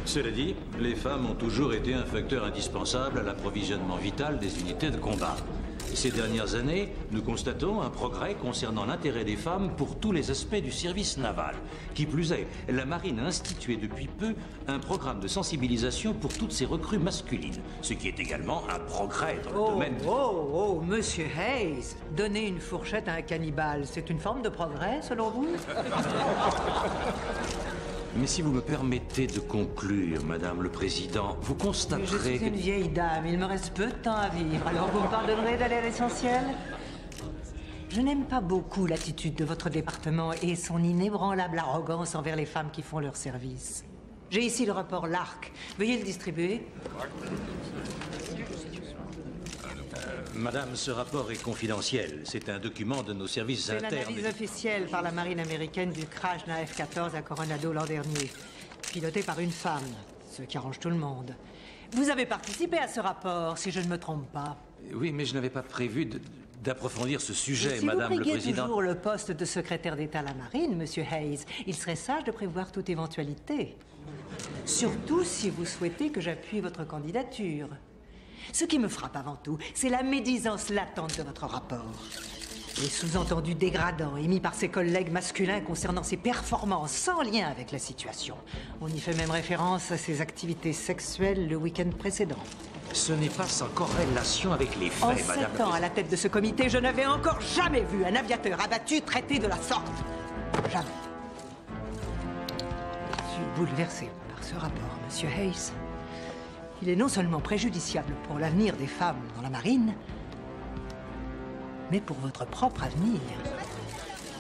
Cela dit, les femmes ont toujours été un facteur indispensable à l'approvisionnement vital des unités de combat. Ces dernières années, nous constatons un progrès concernant l'intérêt des femmes pour tous les aspects du service naval. Qui plus est, la marine a institué depuis peu un programme de sensibilisation pour toutes ses recrues masculines, ce qui est également un progrès dans le domaine... Oh, Monsieur Hayes, donner une fourchette à un cannibale, c'est une forme de progrès, selon vous? Mais si vous me permettez de conclure, Madame le Président, vous constaterez Je suis une vieille dame, il me reste peu de temps à vivre, alors vous me pardonnerez d'aller à l'essentiel? Je n'aime pas beaucoup l'attitude de votre département et son inébranlable arrogance envers les femmes qui font leur service. J'ai ici le rapport Lark. Veuillez le distribuer. Madame, ce rapport est confidentiel. C'est un document de nos services internes. C'est l'analyse officielle par la marine américaine du crash d'un F-14 à Coronado l'an dernier. Piloté par une femme, ce qui arrange tout le monde. Vous avez participé à ce rapport, si je ne me trompe pas. Oui, mais je n'avais pas prévu d'approfondir ce sujet, si Madame le Président. Si vous Président. toujours le poste de secrétaire d'État à la marine, Monsieur Hayes, il serait sage de prévoir toute éventualité. Surtout si vous souhaitez que j'appuie votre candidature. Ce qui me frappe avant tout, c'est la médisance latente de votre rapport. Les sous-entendus dégradants émis par ses collègues masculins concernant ses performances sans lien avec la situation. On y fait même référence à ses activités sexuelles le week-end précédent. Ce n'est pas sans corrélation avec les faits, En Madame. 7 ans à la tête de ce comité, je n'avais encore jamais vu un aviateur abattu traité de la sorte. Jamais. Je suis bouleversé par ce rapport, Monsieur Hayes. Il est non seulement préjudiciable pour l'avenir des femmes dans la marine, mais pour votre propre avenir.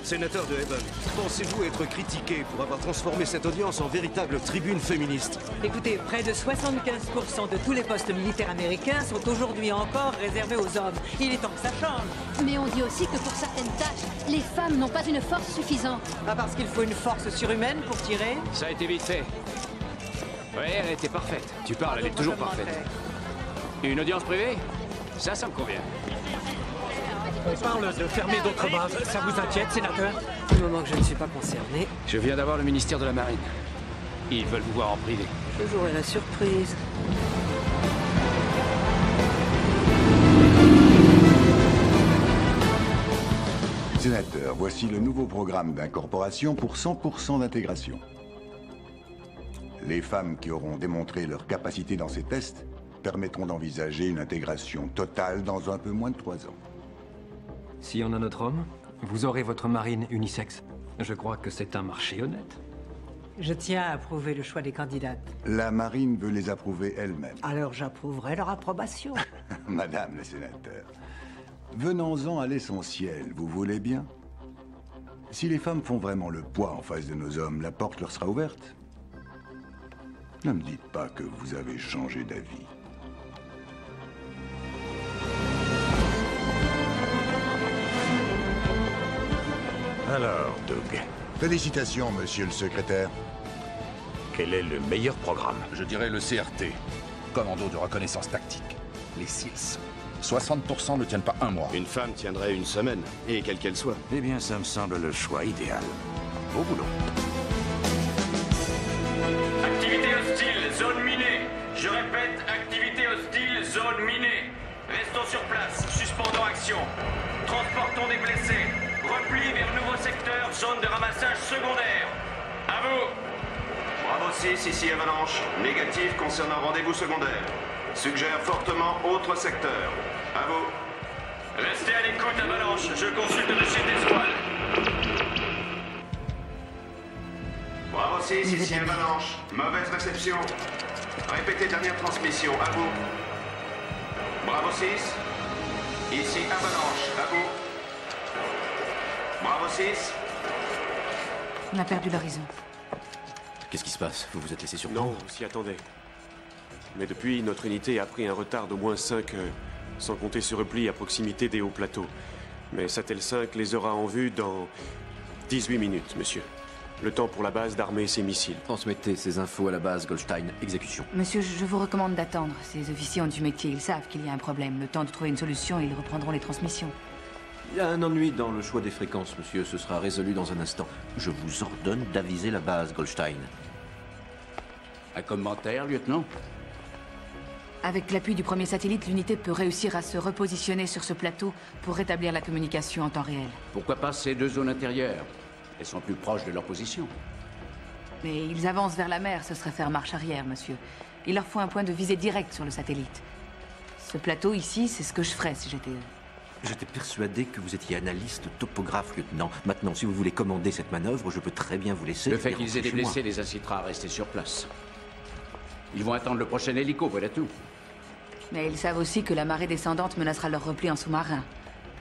Sénateur de Haven, pensez-vous être critiqué pour avoir transformé cette audience en véritable tribune féministe? Écoutez, près de 75% de tous les postes militaires américains sont aujourd'hui encore réservés aux hommes. Il est temps que ça change. Mais on dit aussi que pour certaines tâches, les femmes n'ont pas une force suffisante. Pas parce qu'il faut une force surhumaine pour tirer. Ça a été vite fait. Oui, elle était parfaite. Tu parles, elle est toujours parfaite. Une audience privée? Ça me convient. On parle de fermer d'autres bases. Ça vous inquiète, sénateur? Du moment que je ne suis pas concerné, Je viens d'avoir le ministère de la Marine. Ils veulent vous voir en privé. je jouerai la surprise. Sénateur, voici le nouveau programme d'incorporation pour 100% d'intégration. Les femmes qui auront démontré leur capacité dans ces tests permettront d'envisager une intégration totale dans un peu moins de 3 ans. Si on a notre homme, vous aurez votre marine unisexe. Je crois que c'est un marché honnête. Je tiens à approuver le choix des candidates. La marine veut les approuver elle-même. Alors j'approuverai leur approbation. Madame la sénateur, venons-en à l'essentiel, vous voulez bien? Si les femmes font vraiment le poids en face de nos hommes, la porte leur sera ouverte. Ne me dites pas que vous avez changé d'avis. Alors, Doug, Félicitations, monsieur le secrétaire. quel est le meilleur programme? Je dirais le CRT, Commando de reconnaissance tactique. Les SEALs. 60% ne tiennent pas un mois. Une femme tiendrait une semaine, et quelle qu'elle soit. Eh bien, ça me semble le choix idéal. Au boulot. Activité hostile, zone minée. Je répète, activité hostile, zone minée. Restons sur place, suspendons action. Transportons des blessés. Repli vers nouveau secteur, zone de ramassage secondaire. À vous. Bravo 6, ici Avalanche. Négatif concernant rendez-vous secondaire. Suggère fortement autre secteur. À vous. Restez à l'écoute, Avalanche. Je consulte le chef d'escouade. Bravo 6, ici Avalanche. Mauvaise réception. Répétez dernière transmission. À vous. Bravo 6. Ici Avalanche. À vous. Bravo 6. On a perdu l'horizon. Qu'est-ce qui se passe? Vous vous êtes laissé surprendre? Non, on s'y attendait. Mais depuis, notre unité a pris un retard d'au moins 5 heures, sans compter ce repli à proximité des hauts plateaux. Mais Satel 5 les aura en vue dans 18 minutes, monsieur. Le temps pour la base d'armer ses missiles. Transmettez ces infos à la base Goldstein. Exécution. Monsieur, je vous recommande d'attendre. Ces officiers ont du métier, ils savent qu'il y a un problème. Le temps de trouver une solution et ils reprendront les transmissions. Il y a un ennui dans le choix des fréquences, monsieur. Ce sera résolu dans un instant. Je vous ordonne d'aviser la base Goldstein. Un commentaire, lieutenant? Avec l'appui du premier satellite, l'unité peut réussir à se repositionner sur ce plateau pour rétablir la communication en temps réel. Pourquoi pas ces deux zones intérieures? Elles sont plus proches de leur position. Mais ils avancent vers la mer, ce serait faire marche arrière, monsieur. Il leur faut un point de visée direct sur le satellite. Ce plateau ici, c'est ce que je ferais si j'étais eux. J'étais persuadé que vous étiez analyste topographe, lieutenant. Maintenant, si vous voulez commander cette manœuvre, je peux très bien vous laisser. Le fait qu'ils aient des blessés les incitera à rester sur place. Ils vont attendre le prochain hélico, voilà tout. Mais ils savent aussi que la marée descendante menacera leur repli en sous-marin.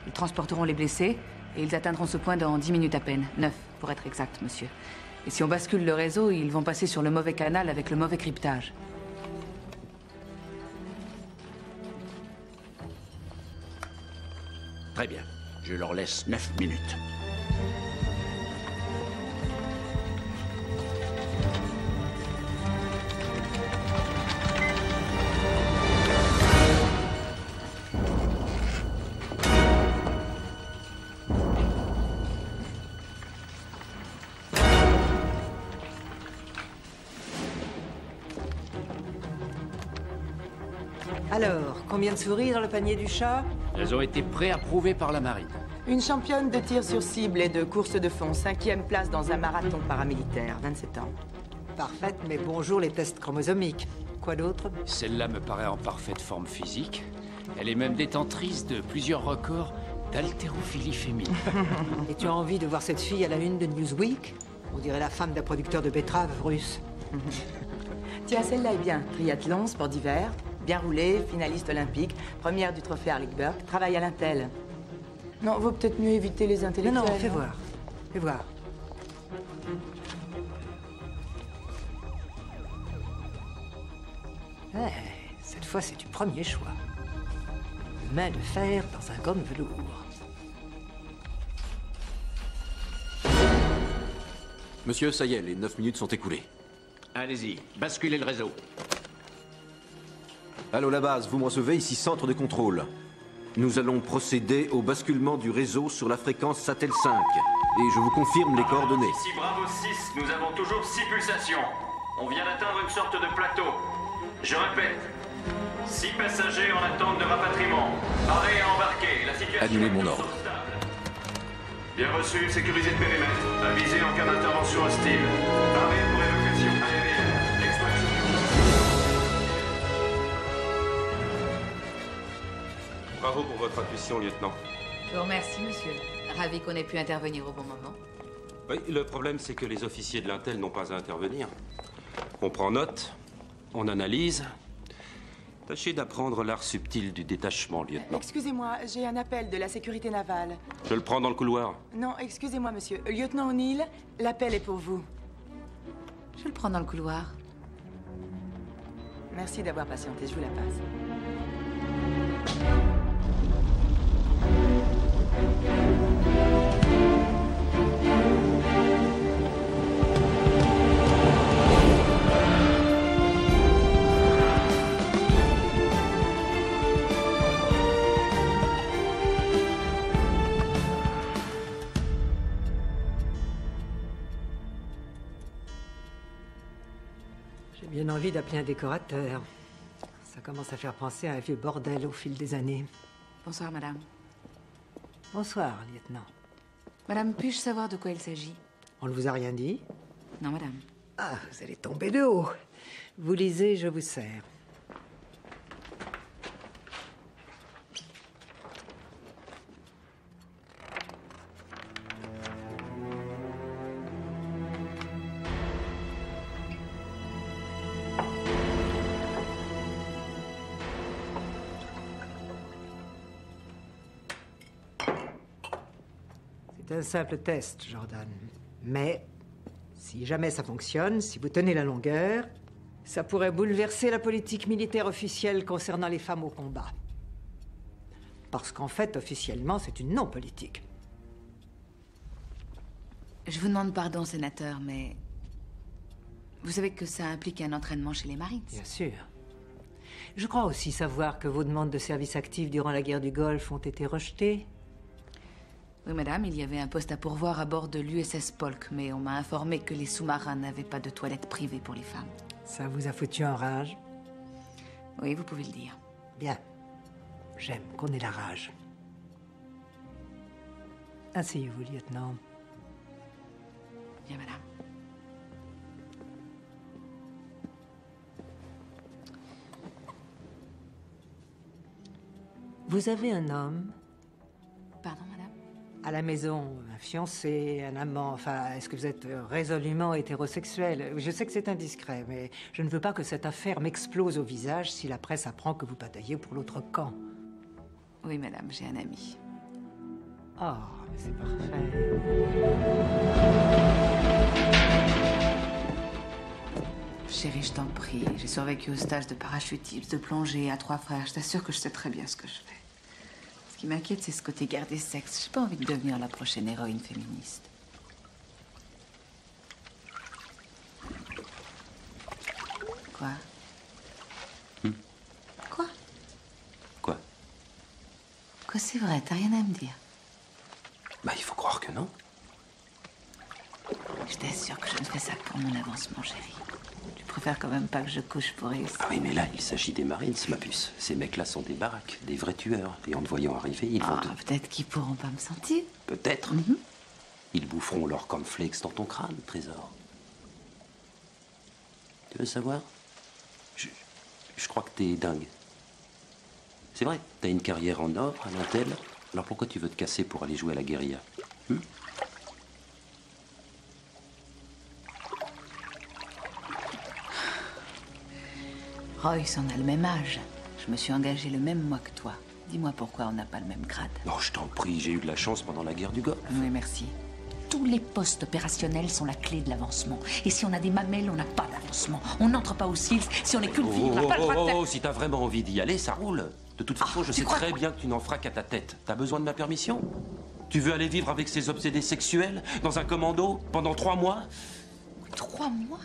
Ils transporteront les blessés et ils atteindront ce point dans 10 minutes à peine. 9, pour être exact, monsieur. Et si on bascule le réseau, ils vont passer sur le mauvais canal avec le mauvais cryptage. Très bien. Je leur laisse 9 minutes. Alors, combien de souris dans le panier du chat? Elles ont été préapprouvées par la marine. Une championne de tir sur cible et de course de fond, 5e place dans un marathon paramilitaire, 27 ans. Parfaite, mais bonjour les tests chromosomiques. Quoi d'autre? Celle-là me paraît en parfaite forme physique. Elle est même détentrice de plusieurs records d'haltérophilie féminine. Et tu as envie de voir cette fille à la une de Newsweek? On dirait la femme d'un producteur de betteraves russe. Tiens, celle-là est bien. Triathlon, sport d'hiver, bien roulé, finaliste olympique, première du trophée Harlickberg, travaille à l'Intel. Non, vaut peut-être mieux éviter les intellectuels. Non, fais voir. Fais voir. Ouais, cette fois, c'est du premier choix. Main de fer dans un gomme velours. Monsieur, ça y est, les 9 minutes sont écoulées. Allez-y, basculez le réseau. Allô, la base, vous me recevez? Ici, centre de contrôle. Nous allons procéder au basculement du réseau sur la fréquence Satel 5. Et je vous confirme les coordonnées. Ici Bravo 6, nous avons toujours 6 pulsations. On vient d'atteindre une sorte de plateau. Je répète, 6 passagers en attente de rapatriement. Arrêt à embarquer, la situation... Annulez mon ordre. Bien reçu, sécurisez le périmètre. Avisez en cas d'intervention hostile. Arrêt pour évacuation aérienne. Extraction. Bravo pour votre intuition, lieutenant. Je vous remercie, monsieur. Ravi qu'on ait pu intervenir au bon moment. Oui, le problème, c'est que les officiers de l'Intel n'ont pas à intervenir. On prend note, on analyse. Tâchez d'apprendre l'art subtil du détachement, lieutenant. Excusez-moi, j'ai un appel de la sécurité navale. Je le prends dans le couloir. Non, excusez-moi, monsieur. Lieutenant O'Neill, l'appel est pour vous. Je le prends dans le couloir. Merci d'avoir patienté, je vous la passe. J'ai bien envie d'appeler un décorateur. Ça commence à faire penser à un vieux bordel au fil des années. Bonsoir, madame. Bonsoir, lieutenant. Madame, puis-je savoir de quoi il s'agit? On ne vous a rien dit? Non, madame. Ah, vous allez tomber de haut. Vous lisez, je vous sers. C'est un simple test, Jordan. Mais, si jamais ça fonctionne, si vous tenez la longueur, ça pourrait bouleverser la politique militaire officielle concernant les femmes au combat. Parce qu'en fait, officiellement, c'est une non-politique. Je vous demande pardon, sénateur, mais... Vous savez que ça implique un entraînement chez les Marines? Bien sûr. Je crois aussi savoir que vos demandes de service actif durant la guerre du Golfe ont été rejetées. Oui, madame, il y avait un poste à pourvoir à bord de l'USS Polk, mais on m'a informé que les sous-marins n'avaient pas de toilettes privées pour les femmes. Ça vous a foutu en rage? Oui, vous pouvez le dire. Bien. J'aime qu'on ait la rage. Asseyez-vous, lieutenant. Bien, madame. Vous avez un homme? Pardon, madame? À la maison, un fiancé, un amant, enfin, est-ce que vous êtes résolument hétérosexuel? Je sais que c'est indiscret, mais je ne veux pas que cette affaire m'explose au visage si la presse apprend que vous bataillez pour l'autre camp. Oui, madame, j'ai un ami. Oh, mais c'est parfait. Chérie, je t'en prie. J'ai survécu au stage de parachutisme, de plongée, à 3 frères. Je t'assure que je sais très bien ce que je fais. Ce qui m'inquiète, c'est ce côté guerre des sexes. J'ai pas envie de devenir la prochaine héroïne féministe. Quoi? Quoi? Quoi? Quoi, c'est vrai, t'as rien à me dire? Bah, il faut croire que non. Je t'assure que je ne fais ça que pour mon avancement, chérie. Tu préfères quand même pas que je couche pour réussir. Ah oui, mais là, il s'agit des Marines, ma puce. Ces mecs-là sont des baraques, des vrais tueurs. Et en te voyant arriver, ils vont te... Peut-être qu'ils pourront pas me sentir. Peut-être. Ils boufferont leur cornflakes dans ton crâne, trésor. Tu veux savoir? Je crois que t'es dingue. C'est vrai, t'as une carrière en or à l'Intel. Alors pourquoi tu veux te casser pour aller jouer à la guérilla? Royce, on a le même âge. Je me suis engagée le même mois que toi. Dis-moi pourquoi on n'a pas le même grade. Non, je t'en prie, j'ai eu de la chance pendant la guerre du Golfe. Oui, merci. Tous les postes opérationnels sont la clé de l'avancement. Et si on a des mamelles, on n'a pas d'avancement. On n'entre pas aux SEALs. Si on est qu'une fille, on n'a pas le droit de faire... Si t'as vraiment envie d'y aller, ça roule. De toute façon, je sais très bien que tu n'en feras qu'à ta tête. T'as besoin de ma permission? Tu veux aller vivre avec ces obsédés sexuels dans un commando pendant 3 mois? 3 mois?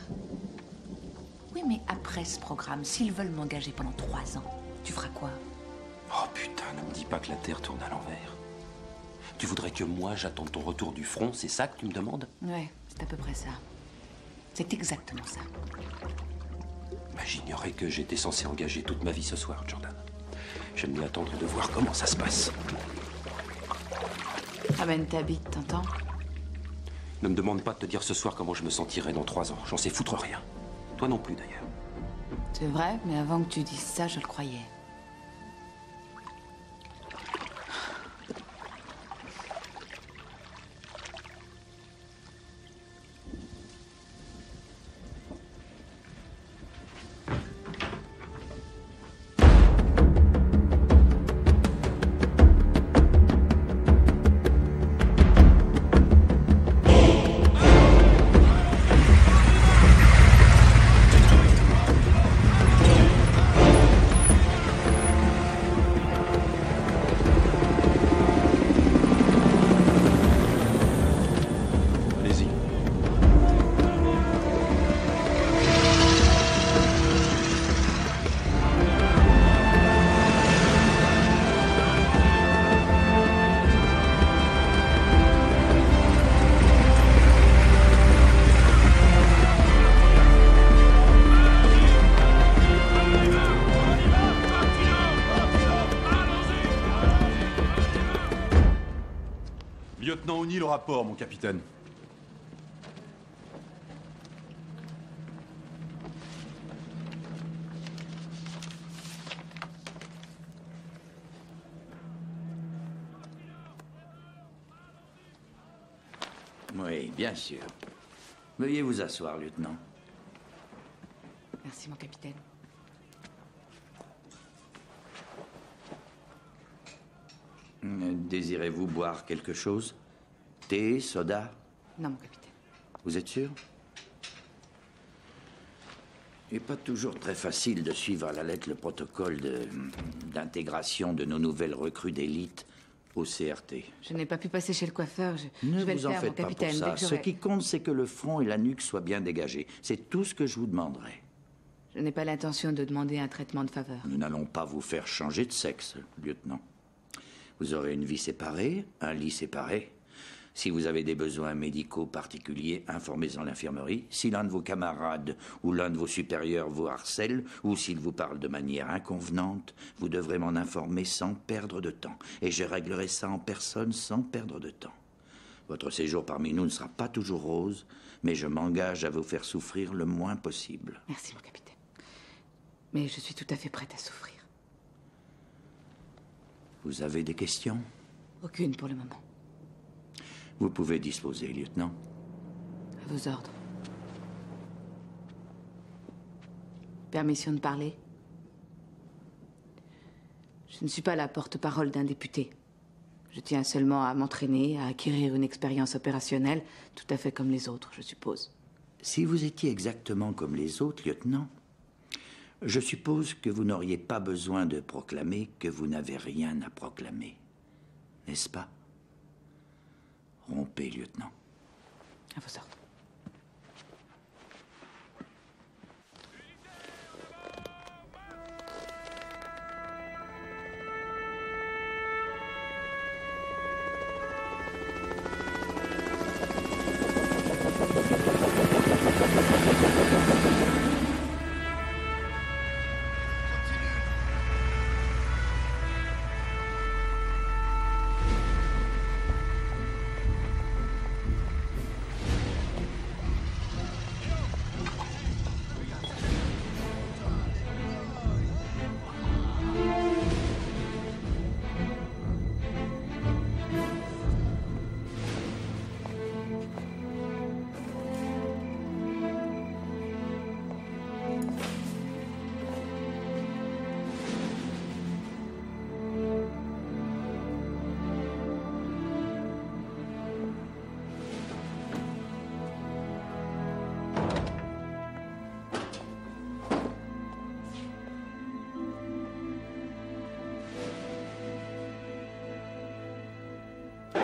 Oui, mais après ce programme, s'ils veulent m'engager pendant 3 ans, tu feras quoi? Oh putain, ne me dis pas que la Terre tourne à l'envers. Tu voudrais que moi j'attende ton retour du front, c'est ça que tu me demandes? Ouais, c'est à peu près ça. C'est exactement ça. Bah, j'ignorais que j'étais censé engager toute ma vie ce soir, Jordan. J'aime bien attendre de voir comment ça se passe. Ramène ta bite, t'entends? Ne me demande pas de te dire ce soir comment je me sentirai dans 3 ans. J'en sais foutre rien. Toi non plus, d'ailleurs. C'est vrai, mais avant que tu dises ça, je le croyais. Lieutenant O'Neill au rapport, mon capitaine. Oui, bien sûr. Veuillez vous asseoir, lieutenant. Merci, mon capitaine. Désirez-vous boire quelque chose? Thé, soda? Non, mon capitaine. Vous êtes sûr? Il n'est pas toujours très facile de suivre à la lettre le protocole d'intégration de nos nouvelles recrues d'élite au CRT. Je n'ai pas pu passer chez le coiffeur. Je Ne vais vous le en faire, mon faites pas pour capitaine. ça. Dès que Ce j'aurai- qui compte, c'est que le front et la nuque soient bien dégagés. C'est tout ce que je vous demanderai. Je n'ai pas l'intention de demander un traitement de faveur. Nous n'allons pas vous faire changer de sexe, lieutenant. Vous aurez une vie séparée, un lit séparé. Si vous avez des besoins médicaux particuliers, informez-en l'infirmerie. Si l'un de vos camarades ou l'un de vos supérieurs vous harcèle, ou s'il vous parle de manière inconvenante, vous devrez m'en informer sans perdre de temps. Et je réglerai ça en personne sans perdre de temps. Votre séjour parmi nous ne sera pas toujours rose, mais je m'engage à vous faire souffrir le moins possible. Merci, mon capitaine. Mais je suis tout à fait prête à souffrir. Vous avez des questions? Aucune pour le moment. Vous pouvez disposer, lieutenant. À vos ordres. Permission de parler? Je ne suis pas la porte-parole d'un député. Je tiens seulement à m'entraîner, à acquérir une expérience opérationnelle, tout à fait comme les autres, je suppose. Si vous étiez exactement comme les autres, lieutenant, je suppose que vous n'auriez pas besoin de proclamer que vous n'avez rien à proclamer. N'est-ce pas? Rompez, lieutenant. À vos ordres.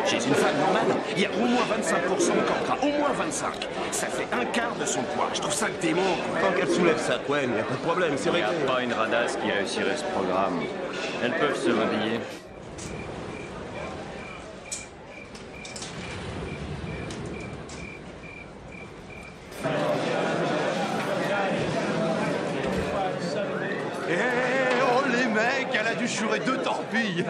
Chez une femme normale, il y a au moins 25% de corps, au moins 25. Ça fait un quart de son poids. Je trouve ça dément, quoi. Tant qu'elle soulève ça, ouais, il n'y a pas de problème, c'est vrai. Il n'y a pas une radasse qui réussirait ce programme. Elles peuvent se rhabiller. Oh les mecs, elle a dû churer 2 torpilles.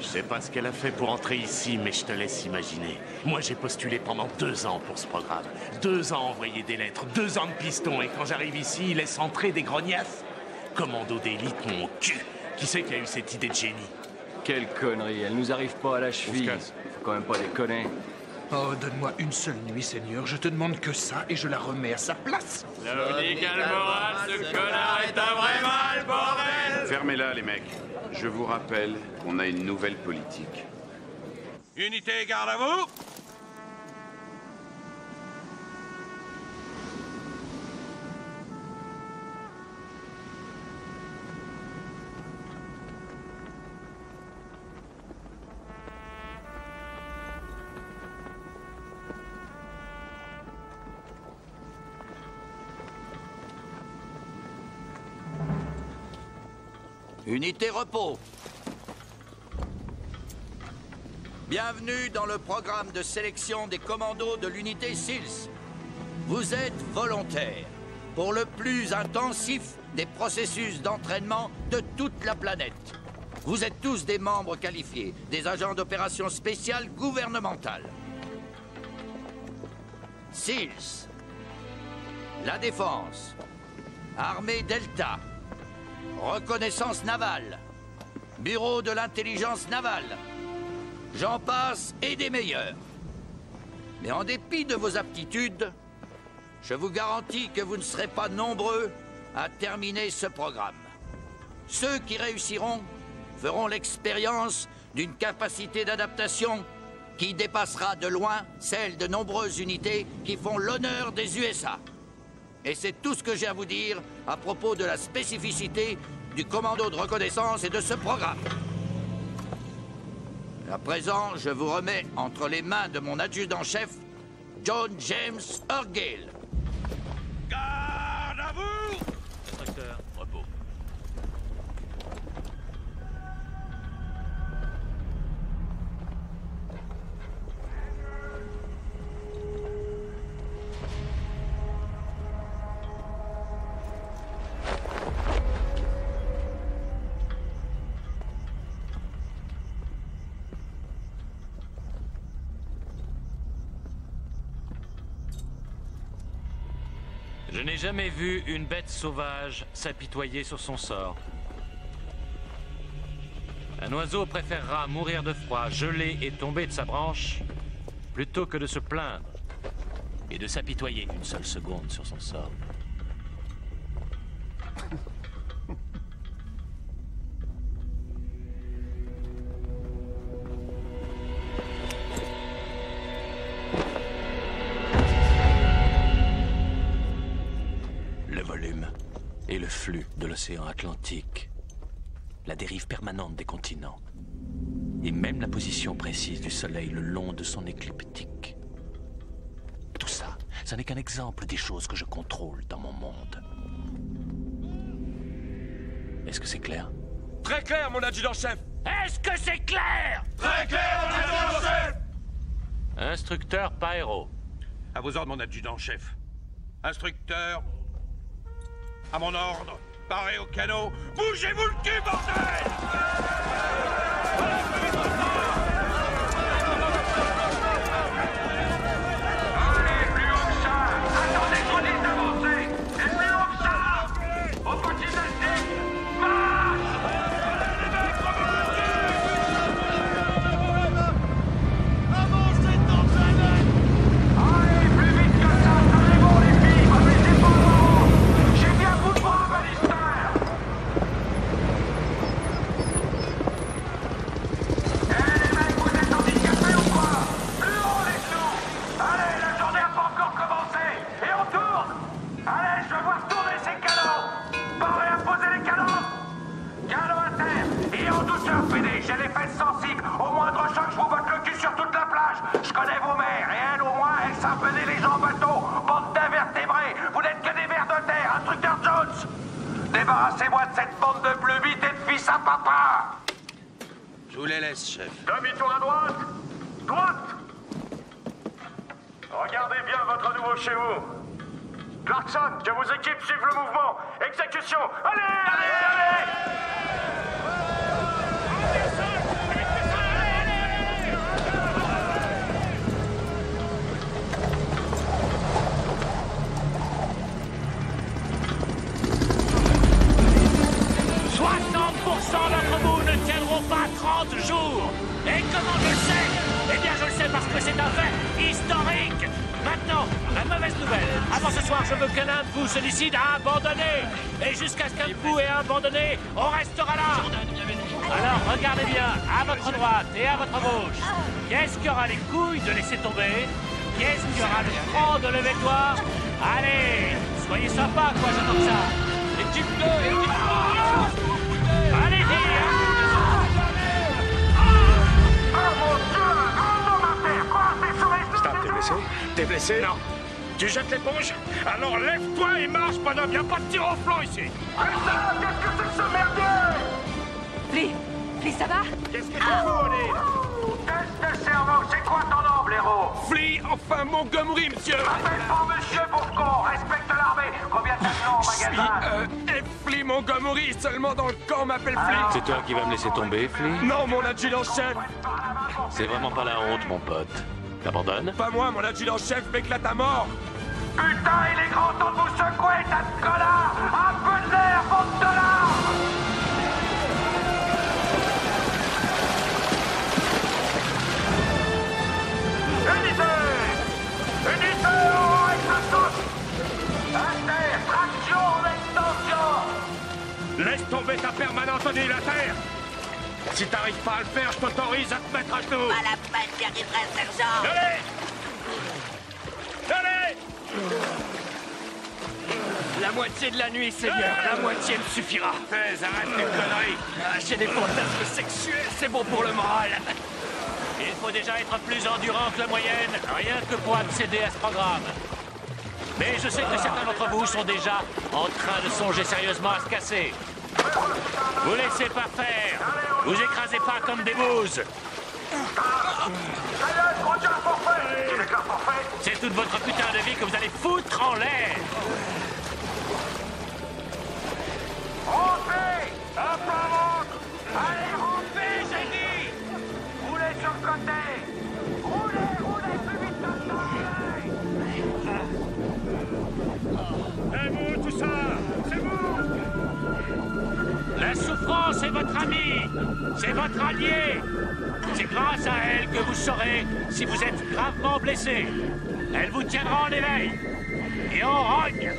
Je sais pas ce qu'elle a fait pour entrer ici, mais je te laisse imaginer. Moi, j'ai postulé pendant 2 ans pour ce programme. 2 ans à envoyer des lettres, 2 ans de piston, et quand j'arrive ici, ils laissent entrer des grognasses. Commando d'élite, mon cul. Qui c'est qui a eu cette idée de génie? Quelle connerie, elle nous arrive pas à la cheville. Faut quand même pas déconner. Oh, donne-moi une seule nuit, Seigneur. Je te demande que ça et je la remets à sa place. Claudic Almoral, ce connard est un vrai mal, bordel! Fermez-la, les mecs. Je vous rappelle qu'on a une nouvelle politique. Unité, garde à vous! Unité repos. Bienvenue dans le programme de sélection des commandos de l'unité SEALS. Vous êtes volontaires pour le plus intensif des processus d'entraînement de toute la planète. Vous êtes tous des membres qualifiés, des agents d'opération spéciale gouvernementale. SEALS, la défense, armée Delta, reconnaissance navale, bureau de l'intelligence navale, j'en passe et des meilleurs. Mais en dépit de vos aptitudes, je vous garantis que vous ne serez pas nombreux à terminer ce programme. Ceux qui réussiront feront l'expérience d'une capacité d'adaptation qui dépassera de loin celle de nombreuses unités qui font l'honneur des USA. Et c'est tout ce que j'ai à vous dire à propos de la spécificité du commando de reconnaissance et de ce programme. À présent, je vous remets entre les mains de mon adjudant-chef, John James Urgale. Garde à vous! Instructeur, repos. Je n'ai jamais vu une bête sauvage s'apitoyer sur son sort. Un oiseau préférera mourir de froid, gelé et tomber de sa branche, plutôt que de se plaindre et de s'apitoyer une seule seconde sur son sort. Le volume et le flux de l'océan Atlantique, la dérive permanente des continents, et même la position précise du Soleil le long de son écliptique. Tout ça, ça n'est qu'un exemple des choses que je contrôle dans mon monde. Est-ce que c'est clair? Très clair, mon adjudant-chef. Est-ce que c'est clair? Très clair, mon adjudant-chef. Instructeur Paero. À vos ordres, mon adjudant-chef. Instructeur, à mon ordre, parez au canot. Bougez-vous le cul, bordel! Allez, plus haut que ça! Attendez qu'on dise d'avancer! Et plus haut que ça! Au petit plastique! Marche! Avancez dans sa nette! Allez, plus vite que ça! Tenez bon, les filles! Me laissez pas devant! J'ai bien bout de bras, Bannister! J'ai les fesses sensibles. Au moindre choc, je vous botte le cul sur toute la plage. Je connais vos mères, et elle, au moins, elle s'appelait les gens bateaux. Bande d'invertébrés. Vous n'êtes que des vers de terre, instructeur Jones. Débarrassez-moi de cette bande de bleubites et de fils à papa. Je vous les laisse, chef. Demi-tour à droite. Droite. Regardez bien votre nouveau chez vous. Clarkson, que vos équipes suivent le mouvement. Exécution. Allez, allez, allez. 60% d'entre vous ne tiendront pas 30 jours. Et comment je le sais? Eh bien, je le sais parce que c'est un fait historique. Maintenant, la mauvaise nouvelle. Avant ce soir, je veux que l'un de vous se décide à abandonner. Et jusqu'à ce qu'un de vous ait abandonné, on restera là. Alors, regardez bien, à votre droite et à votre gauche. Qui-est-ce qui aura les couilles de laisser tomber? Qui-est-ce qui aura le franc de lever le doigt? Allez, soyez sympa, quoi, j'attends ça. Équipe 2, équipe 3. Allez-y, Stop, t'es blessé? T'es blessé? Non. Tu jettes l'éponge? Alors lève-toi et marche, bonhomme. Y'a pas de tir au flanc ici. Qu'est-ce que c'est que ce merdier? Flea, ça va? Qu'est-ce que tu fous, O'Neill? Test de cerveau, c'est quoi ton nom, blaireau? Flea, enfin Montgomery, monsieur. Appelle pas monsieur, pauvre con. Respecte l'armée. Combien de noms au magasin? Flea Montgomery, seulement dans le camp m'appelle Flea. C'est toi qui vas me laisser tomber, Flea? Non, mon adjudant-chef. C'est vraiment pas la honte, mon pote. T'abandonnes? Pas moi, mon adjudant-chef m'éclate à mort. Putain, il est grand temps de vous secouer, tas de connards! Un peu de l'air, bande de larmes! Unité! Unité, en avec la sauce! Inter, traction, extension! Laisse tomber ta permanente au nez, la terre. Si t'arrives pas à le faire, je t'autorise à te mettre à genoux. À la peine d'y arriver, sergent. Allez! Allez! La moitié de la nuit, Seigneur. La moitié me suffira. Arrête tes conneries. J'ai des fantasmes sexuels, c'est bon pour le moral. Il faut déjà être plus endurant que la moyenne, rien que pour accéder à ce programme. Mais je sais que certains d'entre vous sont déjà en train de songer sérieusement à se casser. Vous laissez pas faire. Vous écrasez pas comme des bouses. C'est toute votre putain de vie que vous allez foutre en l'air. Rompez! Un plan ventre! Allez, rompez, j'ai dit! Roulez sur le côté! Roulez, roulez plus vite que ça! C'est votre alliée. C'est grâce à elle que vous saurez si vous êtes gravement blessé. Elle vous tiendra en éveil et en rogne.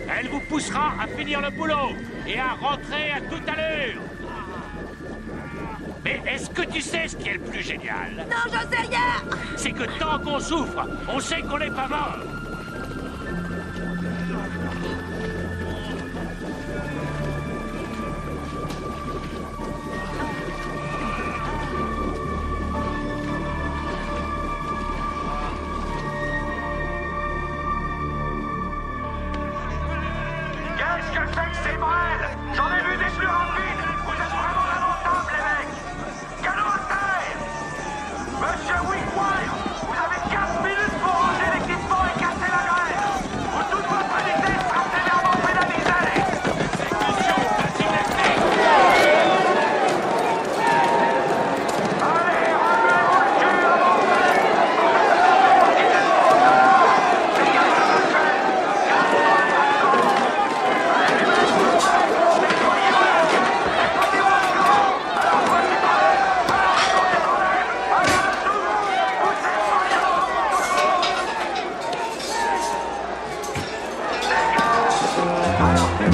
Elle vous poussera à finir le boulot et à rentrer à toute allure. Mais est-ce que tu sais ce qui est le plus génial? Non, j'en sais rien. C'est que tant qu'on souffre, on sait qu'on n'est pas mort. Qu'est-ce que c'est que ces brêles? J'en ai vu des plus rapides. Vous êtes vraiment lamentables, les mecs. Canot à terre. Monsieur Wickwire, vous avez 15 minutes pour ranger l'équipement et casser la grève. Ou toute votre unité sera sévèrement pénalisée. Exécution facilitée. Allez,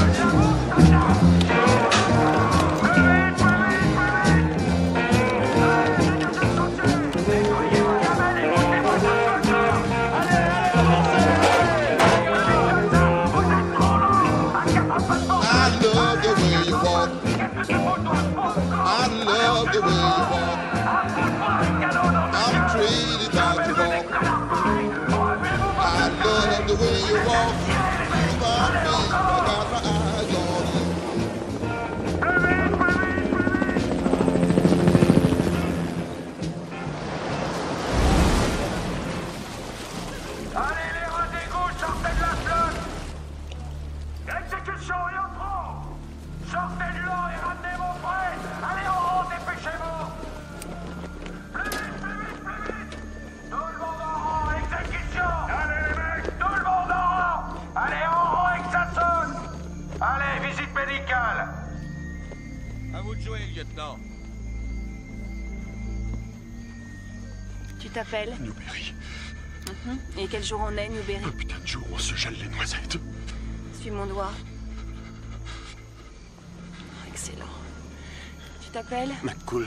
remuez-vous le cul avant de... Allez, les rats d'égout, sortez de la flotte. Exécution et en trop. Sortez du lot et ramenez mon frère. Allez, en rond, dépêchez-vous. Plus vite, plus vite, plus vite. Tout le monde en rang, exécution. Allez, les mecs, tout le monde en rang. Allez, en rang et que ça sonne. Allez, visite médicale. À vous de jouer, lieutenant. Tu t'appelles Newberry. Et quel jour on est, Newberry? Un putain de jour où on se gèle les noisettes. Suis mon doigt. Excellent. Tu t'appelles McCool,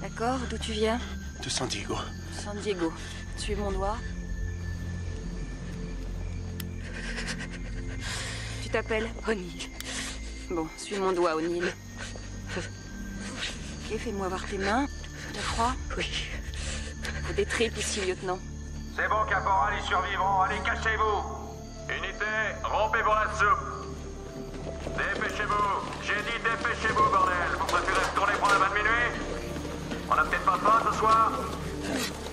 D'accord, d'où tu viens? de San Diego. San Diego. Suis mon doigt. Tu t'appelles O'Neill. Bon, suis mon doigt, O'Neill. Ok, fais-moi voir tes mains. T'as froid? Oui. Faut des tripes ici, lieutenant. C'est bon, caporal, ils survivront. Allez, cachez-vous. Unité, rompez pour la soupe. Dépêchez-vous. J'ai dit dépêchez-vous, bordel. Vous préférez retourner prendre un bain de minuit? On a peut-être pas faim ce soir?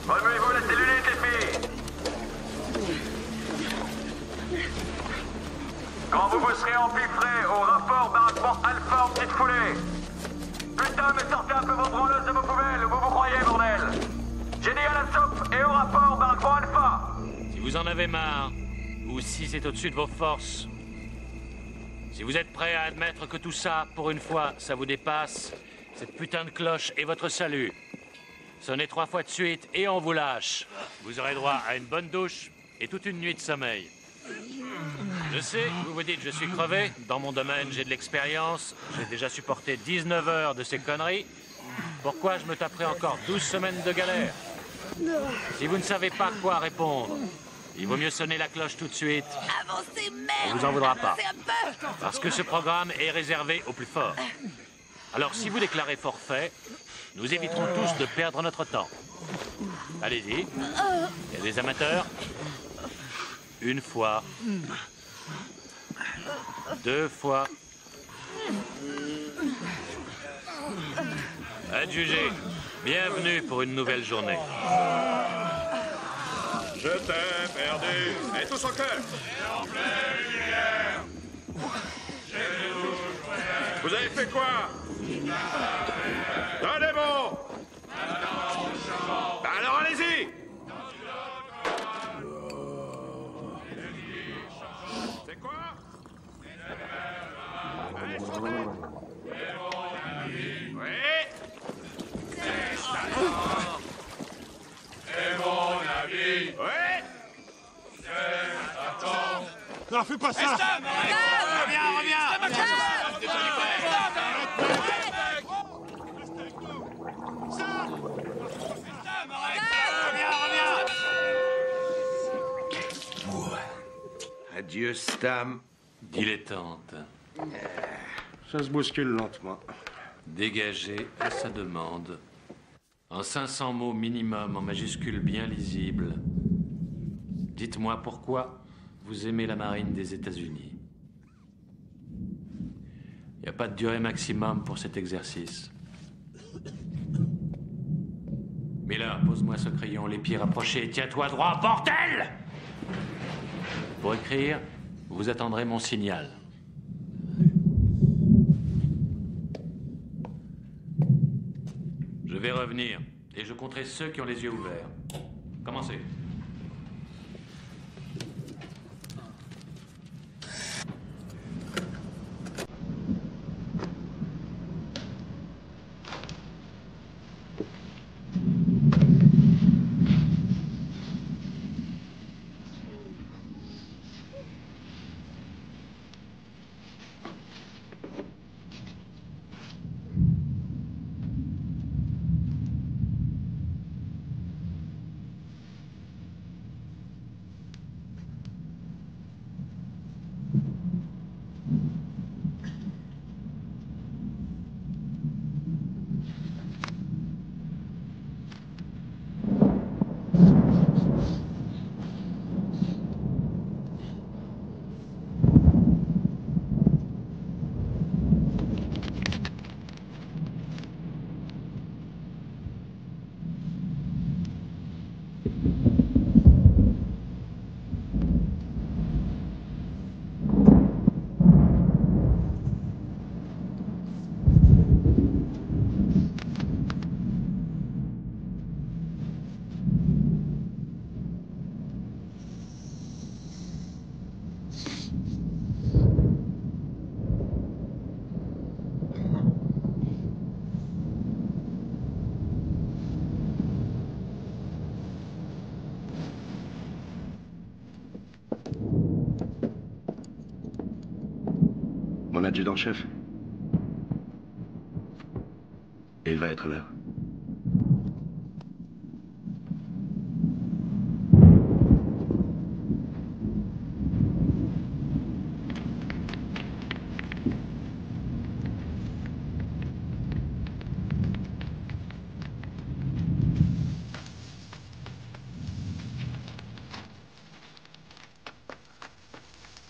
Remuez-vous la cellulite, les filles. Quand vous vous serez empiffrés au rapport baraquement alpha en petite foulée. Putain, mais sortez un peu vos branleuses de vos poubelles, où vous vous croyez, bordel. J'ai dit à la soupe et au rapport baraquement alpha. Si vous en avez marre, ou si c'est au-dessus de vos forces, si vous êtes prêts à admettre que tout ça, pour une fois, ça vous dépasse, cette putain de cloche est votre salut. Sonnez 3 fois de suite et on vous lâche. Vous aurez droit à une bonne douche et toute une nuit de sommeil. Je sais, vous vous dites je suis crevé. Dans mon domaine, j'ai de l'expérience. J'ai déjà supporté 19 heures de ces conneries. Pourquoi je me taperai encore 12 semaines de galère? Si vous ne savez pas quoi répondre, il vaut mieux sonner la cloche tout de suite. Avancez, merde! On vous en voudra pas. Avancez un peu! Parce que ce programme est réservé aux plus forts. Alors si vous déclarez forfait, nous éviterons tous de perdre notre temps. Allez-y. Il y a des amateurs. Une fois. 2 fois. Adjugé. Bienvenue pour une nouvelle journée. Je t'ai perdu. Et tous en cœur. Vous avez fait quoi? Un démon. Alors allez-y. C'est quoi? Allez, sortez. Ouais. Non, fais pas ça. Reviens. Adieu, Stam. Dilettante. Ça se bouscule lentement. Dégagé à sa demande. En 500 mots minimum, en majuscules bien lisibles. Dites-moi pourquoi vous aimez la marine des États-Unis. Il n'y a pas de durée maximum pour cet exercice. Miller, pose-moi ce crayon, les pieds rapprochés, tiens-toi droit, bordel! Pour écrire, vous attendrez mon signal. Je vais revenir, et je compterai ceux qui ont les yeux ouverts. Commencez. Mon adjudant-chef. Il va être là.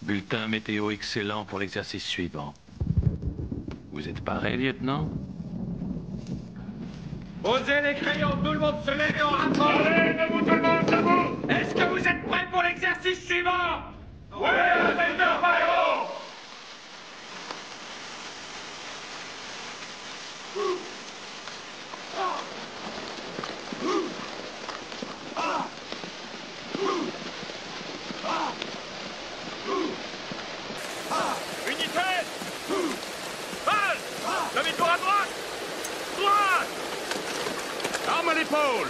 Bulletin météo excellent pour l'exercice suivant. Vous êtes paré, lieutenant? Posez les crayons, tout le monde se lève et on rapproche. Allez, debout tout le monde, debout. Est-ce que vous êtes prêts pour l'exercice suivant? Oui, inspecteur Bayrou. Unité! Balle! Demi-tour à droite! Droite! Arme à l'épaule!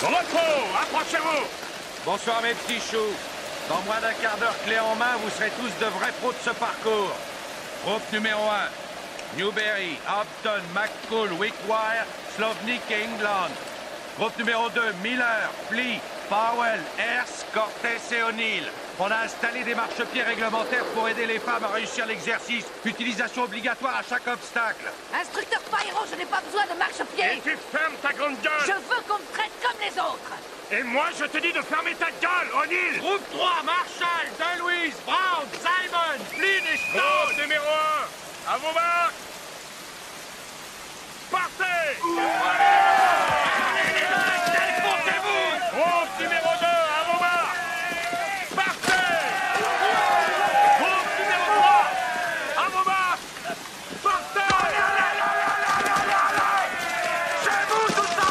Repos! Approchez-vous! Bonsoir mes petits choux. Dans moins d'un quart d'heure clé en main, vous serez tous de vrais pros de ce parcours. Groupe numéro 1. Newberry, Hampton, McCool, Wickwire, Slovnik et England. Groupe numéro 2. Miller, Flea, Powell, Hers, Cortés et O'Neill. On a installé des marchepieds réglementaires pour aider les femmes à réussir l'exercice. Utilisation obligatoire à chaque obstacle. Instructeur Pyro, je n'ai pas besoin de marchepied. Et tu fermes ta grande gueule! Je veux qu'on me traite comme les autres. Et moi, je te dis de fermer ta gueule, O'Neill! Groupe 3, Marshall, DeLuise, Brown, Simon, Flynn et Stone. Groupe numéro 1, à vos marques! Partez! Défoncez-vous! Groupe numéro 2, à vos marques! Partez! Groupe numéro 3, à vos marques! Partez! Chez vous, tout ça,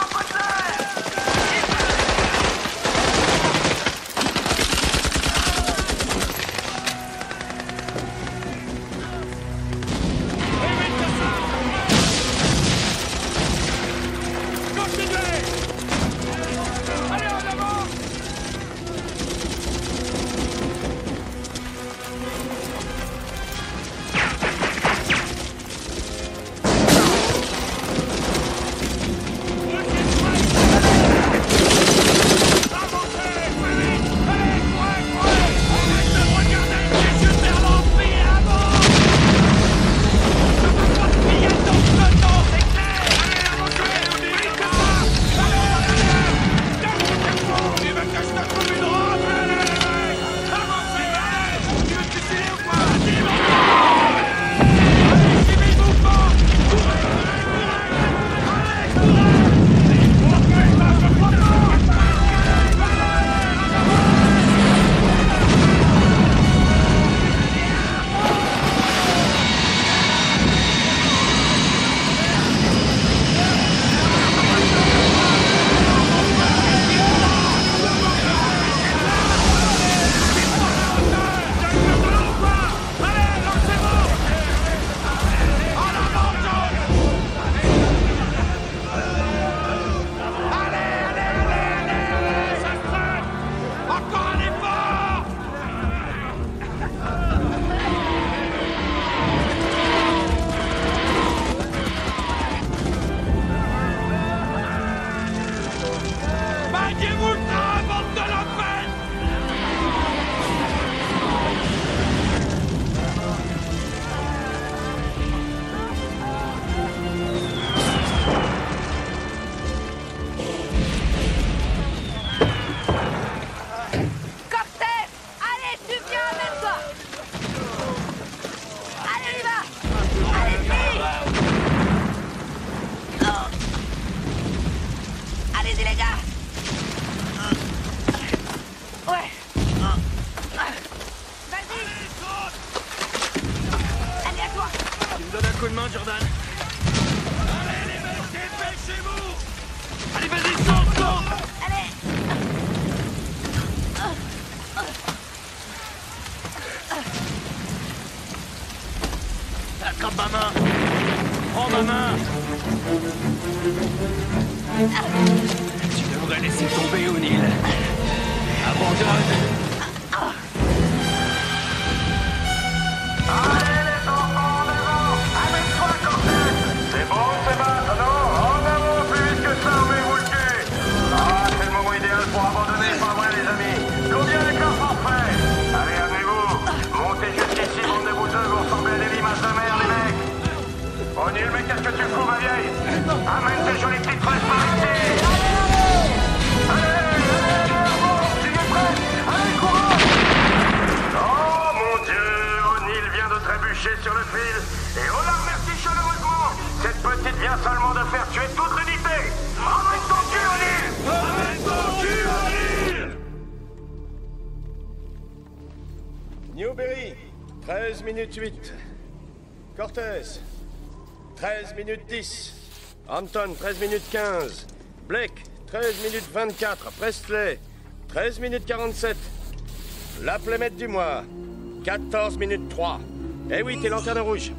Cortez! Allez, tu viens, amène-toi! Allez, on y va! Allez-y! Oh. Allez-y, les gars! Ouais! Vas-y! Allez, à toi! Tu me donnes un coup de main, Jordan? Allez, les mecs, dépêchez-vous! Allez, vas-y, saute! Allez! Attrape ma main! Prends ma main! Tu devrais laisser tomber, O'Neill. Abandonne! C'est bon, c'est maintenant. En avant, plus vite que ça, armez-vous le cul. Ah, c'est le moment idéal pour abandonner, pas vrai, les amis. Combien les corps sont faits? Allez, amenez-vous. Montez jusqu'ici, bande de bouteux, vous ressemblez à des limaces de mer, les mecs. O'Neill, mais qu'est-ce que tu fous, ma vieille? Amène tes jolies petites fraises par ici. Allez, tu es prêt? Allez, courage! Oh, mon Dieu, O'Neill vient de trébucher sur le fil. Et on la remercie chaleureusement. Cette petite vient seulement de faire tuer toute l'unité. Emmène ton cul, O'Neill! Emmène ton cul, O'Neill! Newberry, 13 minutes 8. Cortez, 13 minutes 10. Anton, 13 minutes 15. Blake, 13 minutes 24. Presley, 13 minutes 47. La plémette du mois, 14 minutes 3. Eh oui, t'es lanterne rouge.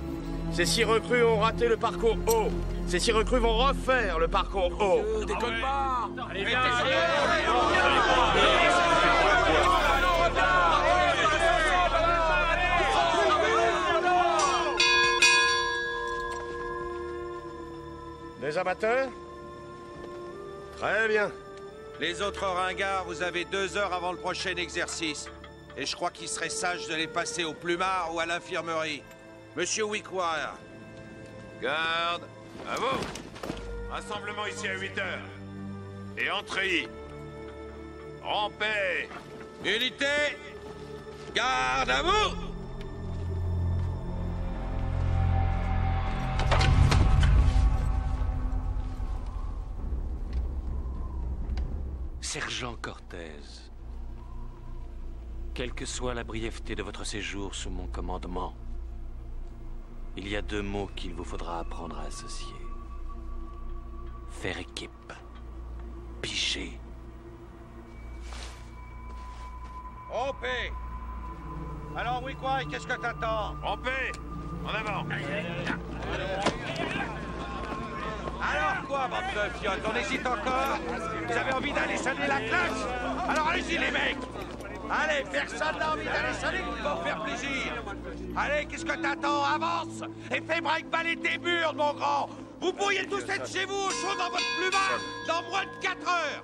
Ces 6 recrues ont raté le parcours haut. Ces 6 recrues vont refaire le parcours haut. Déconne pas! Allez, viens! Des amateurs? Très bien. Les autres ringards, vous avez 2 heures avant le prochain exercice. Et je crois qu'il serait sage de les passer au plumard ou à l'infirmerie. Monsieur Wickwire. Garde, à vous. Rassemblement ici à 8 heures. Et entrée. Rampez. Unité. Garde à vous. Sergent Cortez, quelle que soit la brièveté de votre séjour sous mon commandement, il y a 2 mots qu'il vous faudra apprendre à associer. Faire équipe. Piger. Rompez. Alors, Wickwire, qu'est-ce que t'attends? Rompez. En avant. Alors quoi, bande de fiottes? On hésite encore? Vous avez envie d'aller sonner la classe? Alors allez-y, les mecs! Allez, personne n'a envie d'aller sonner pour faire plaisir! Allez, qu'est-ce que t'attends? Avance! Et fais break-baller tes burnes, mon grand! Vous pourriez tous être chez vous au chaud dans votre plumard dans moins de 4 heures!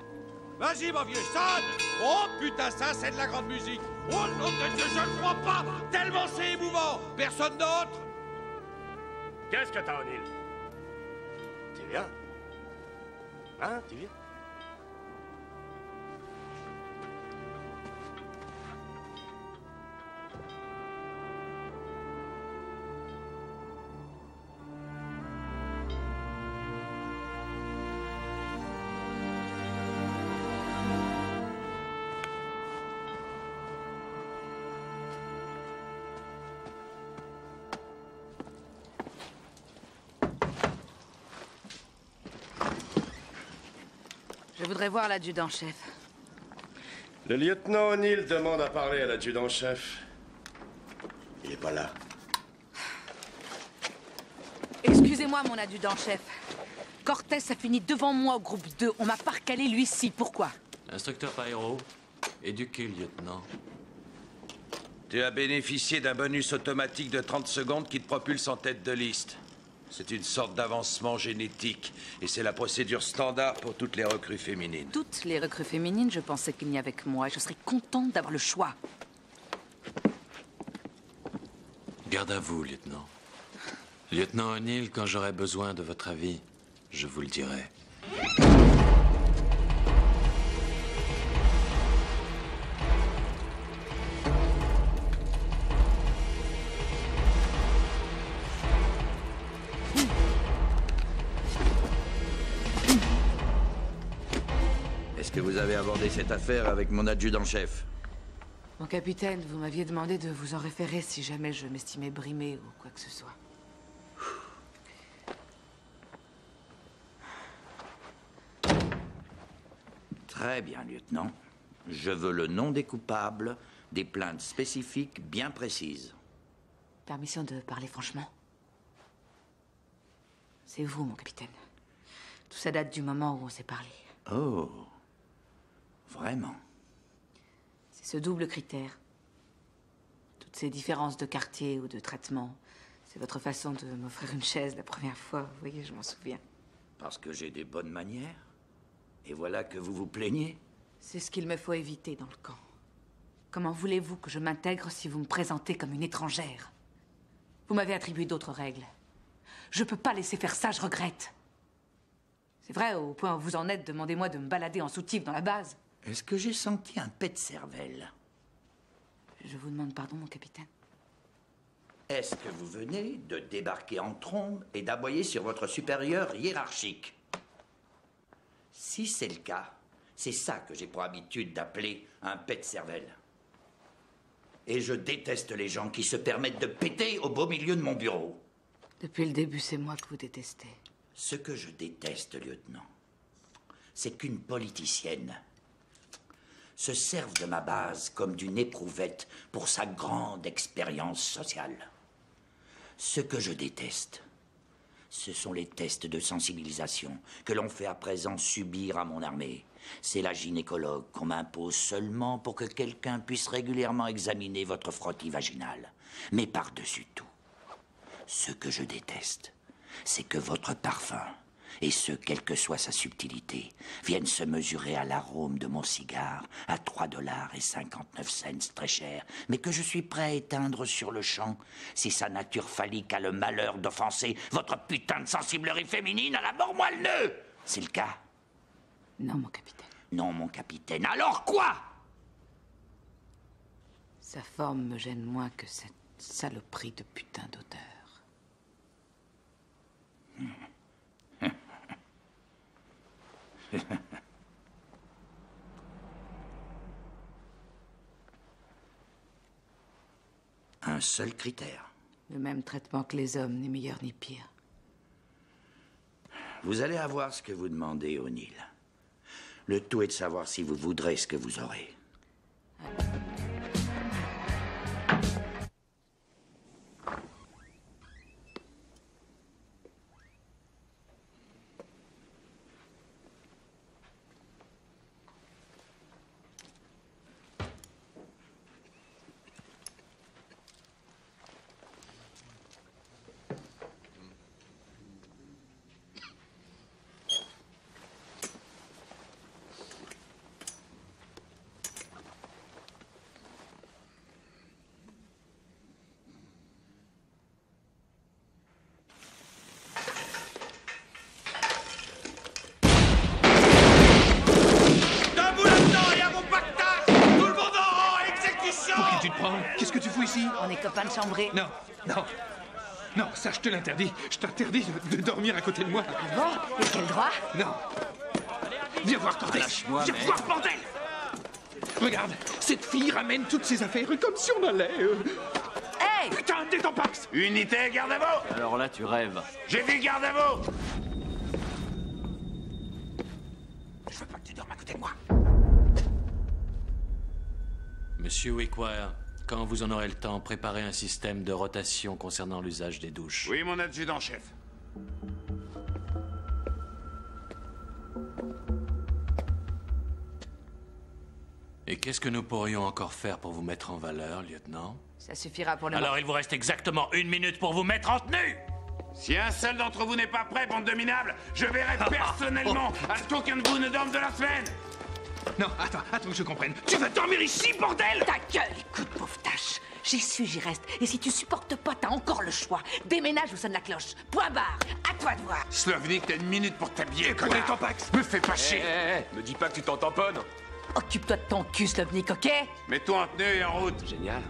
Vas-y, mon vieux, sonne! Oh putain, ça, c'est de la grande musique! Oh nom de Dieu, je ne crois pas! Tellement c'est émouvant! Personne d'autre? Qu'est-ce que t'as, O'Neill? T'es bien? Hein, t'es bien? Je voudrais voir l'adjudant-chef. Le lieutenant O'Neill demande à parler à l'adjudant-chef. Il est pas là. Excusez-moi, mon adjudant-chef. Cortez a fini devant moi au groupe 2. On m'a pas recalé, lui, ci. Pourquoi? Instructeur Pyro, éduqué, lieutenant. Tu as bénéficié d'un bonus automatique de 30 secondes qui te propulse en tête de liste. C'est une sorte d'avancement génétique, et c'est la procédure standard pour toutes les recrues féminines. Toutes les recrues féminines, je pensais qu'il n'y avait que moi, et je serais contente d'avoir le choix. Garde à vous, lieutenant. Lieutenant O'Neill, quand j'aurai besoin de votre avis, je vous le dirai. Est-ce que vous avez abordé cette affaire avec mon adjudant-chef? Mon capitaine, vous m'aviez demandé de vous en référer si jamais je m'estimais brimé ou quoi que ce soit. Très bien, lieutenant. Je veux le nom des coupables, des plaintes spécifiques bien précises. Permission de parler franchement? C'est vous, mon capitaine. Tout ça date du moment où on s'est parlé. Oh, vraiment? C'est ce double critère. Toutes ces différences de quartier ou de traitement. C'est votre façon de m'offrir une chaise la première fois. Vous voyez, je m'en souviens. Parce que j'ai des bonnes manières? Et voilà que vous vous plaignez? C'est ce qu'il me faut éviter dans le camp. Comment voulez-vous que je m'intègre si vous me présentez comme une étrangère? Vous m'avez attribué d'autres règles. Je peux pas laisser faire ça, je regrette. C'est vrai, au point où vous en êtes, demandez-moi de me balader en soutif dans la base. Est-ce que j'ai senti un pet de cervelle? Je vous demande pardon, mon capitaine. Est-ce que vous venez de débarquer en trombe et d'aboyer sur votre supérieur hiérarchique? Si c'est le cas, c'est ça que j'ai pour habitude d'appeler un pet de cervelle. Et je déteste les gens qui se permettent de péter au beau milieu de mon bureau. Depuis le début, c'est moi que vous détestez. Ce que je déteste, lieutenant, c'est qu'une politicienne se serve de ma base comme d'une éprouvette pour sa grande expérience sociale. Ce que je déteste, ce sont les tests de sensibilisation que l'on fait à présent subir à mon armée. C'est la gynécologue qu'on m'impose seulement pour que quelqu'un puisse régulièrement examiner votre frottis vaginal. Mais par-dessus tout, ce que je déteste, c'est que votre parfum, et ce, quelle que soit sa subtilité, viennent se mesurer à l'arôme de mon cigare à 3,59 $, très cher, mais que je suis prêt à éteindre sur le champ si sa nature phallique a le malheur d'offenser votre putain de sensiblerie féminine à la mort-moi le nœud. C'est le cas? Non, mon capitaine. Non, mon capitaine. Alors quoi? Sa forme me gêne moins que cette saloperie de putain d'odeur. Un seul critère. Le même traitement que les hommes, ni meilleur ni pire. Vous allez avoir ce que vous demandez, O'Neill. Le tout est de savoir si vous voudrez ce que vous aurez. Qu'est-ce que tu fous ici? On est copains de chambrée. Non, non. Non, ça, je te l'interdis. Je t'interdis de dormir à côté de moi. Ah bon? Et quel droit? Non. Viens voir, Cortez. Lâche-moi, Viens voir, bordel! Regarde, cette fille ramène toutes ses affaires comme si on allait... Hey! Putain, détampax! Unité, garde à vous! Alors là, tu rêves. J'ai dit garde à vous! Je veux pas que tu dormes à côté de moi. Monsieur Wickwire, quand vous en aurez le temps, préparez un système de rotation concernant l'usage des douches. Oui, mon adjudant-chef. Et qu'est-ce que nous pourrions encore faire pour vous mettre en valeur, lieutenant? Ça suffira pour le Alors il vous reste exactement 1 minute pour vous mettre en tenue! Si un seul d'entre vous n'est pas prêt, bande de minables, je verrai personnellement à ce qu'aucun de vous ne dorme de la semaine! Non, attends que je comprenne. Tu vas dormir ici, bordel! Ta gueule! Écoute, pauvre tâche. J'y suis, j'y reste. Et si tu supportes pas, t'as encore le choix. Déménage ou sonne la cloche. Point barre. À toi de voir. Slovnik, t'as 1 minute pour t'habiller, Connais connard! ton pax! Me fais pas chier! Me dis pas que tu t'en tamponnes. Occupe-toi de ton cul, Slovnik, ok? Mets-toi en tenue et en route! Génial.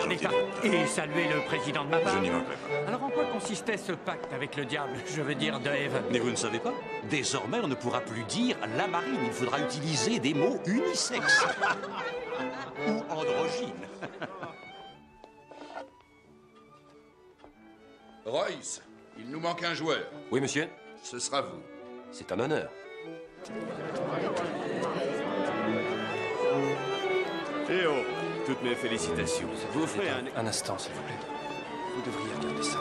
regardez ça. Et saluez le président de ma part. Je n'y manquerai pas. Alors en quoi consistait ce pacte avec le diable, je veux dire de Haven? Mais vous ne savez pas? Désormais, on ne pourra plus dire la marine. Il faudra utiliser des mots unisexes. Ou androgynes. Royce, il nous manque un joueur. Oui, monsieur. Ce sera vous. C'est un honneur. Eh oh, toutes mes félicitations. Vous ferez Un instant, s'il vous plaît. Vous devriez regarder ça.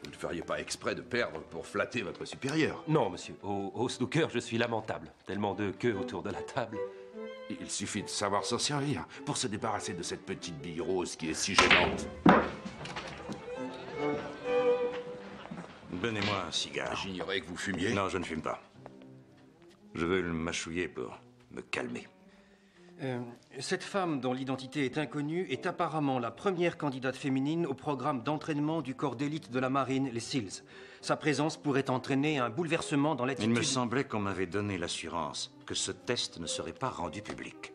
Vous ne feriez pas exprès de perdre pour flatter votre supérieur. Non, monsieur. Au snooker, je suis lamentable. Tellement de queues autour de la table. Il suffit de savoir s'en servir pour se débarrasser de cette petite bille rose qui est si gênante. Donnez-moi un cigare. J'ignorais que vous fumiez. Non, je ne fume pas. Je veux le mâchouiller pour me calmer. Cette femme dont l'identité est inconnue est apparemment la première candidate féminine au programme d'entraînement du corps d'élite de la marine, les SEALs. Sa présence pourrait entraîner un bouleversement dans l'attitude... Il me semblait qu'on m'avait donné l'assurance que ce test ne serait pas rendu public.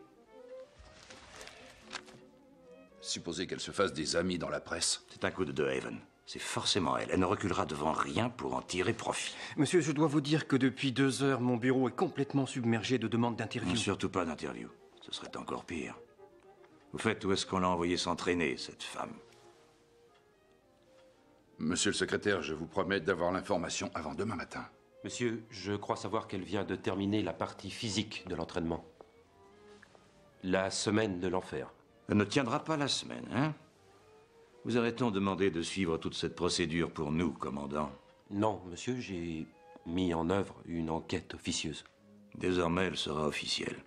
Supposez qu'elle se fasse des amis dans la presse. C'est un coup de Haven. C'est forcément elle. Elle ne reculera devant rien pour en tirer profit. Monsieur, je dois vous dire que depuis 2 heures, mon bureau est complètement submergé de demandes d'interview. Surtout pas d'interview. Ce serait encore pire. Au fait, où est-ce qu'on l'a envoyé s'entraîner, cette femme? Monsieur le secrétaire, je vous promets d'avoir l'information avant demain matin. Monsieur, je crois savoir qu'elle vient de terminer la partie physique de l'entraînement. La semaine de l'enfer. Elle ne tiendra pas la semaine, hein? Vous aurait-on demandé de suivre toute cette procédure pour nous, commandant? Non, monsieur, j'ai mis en œuvre une enquête officieuse. Désormais, elle sera officielle.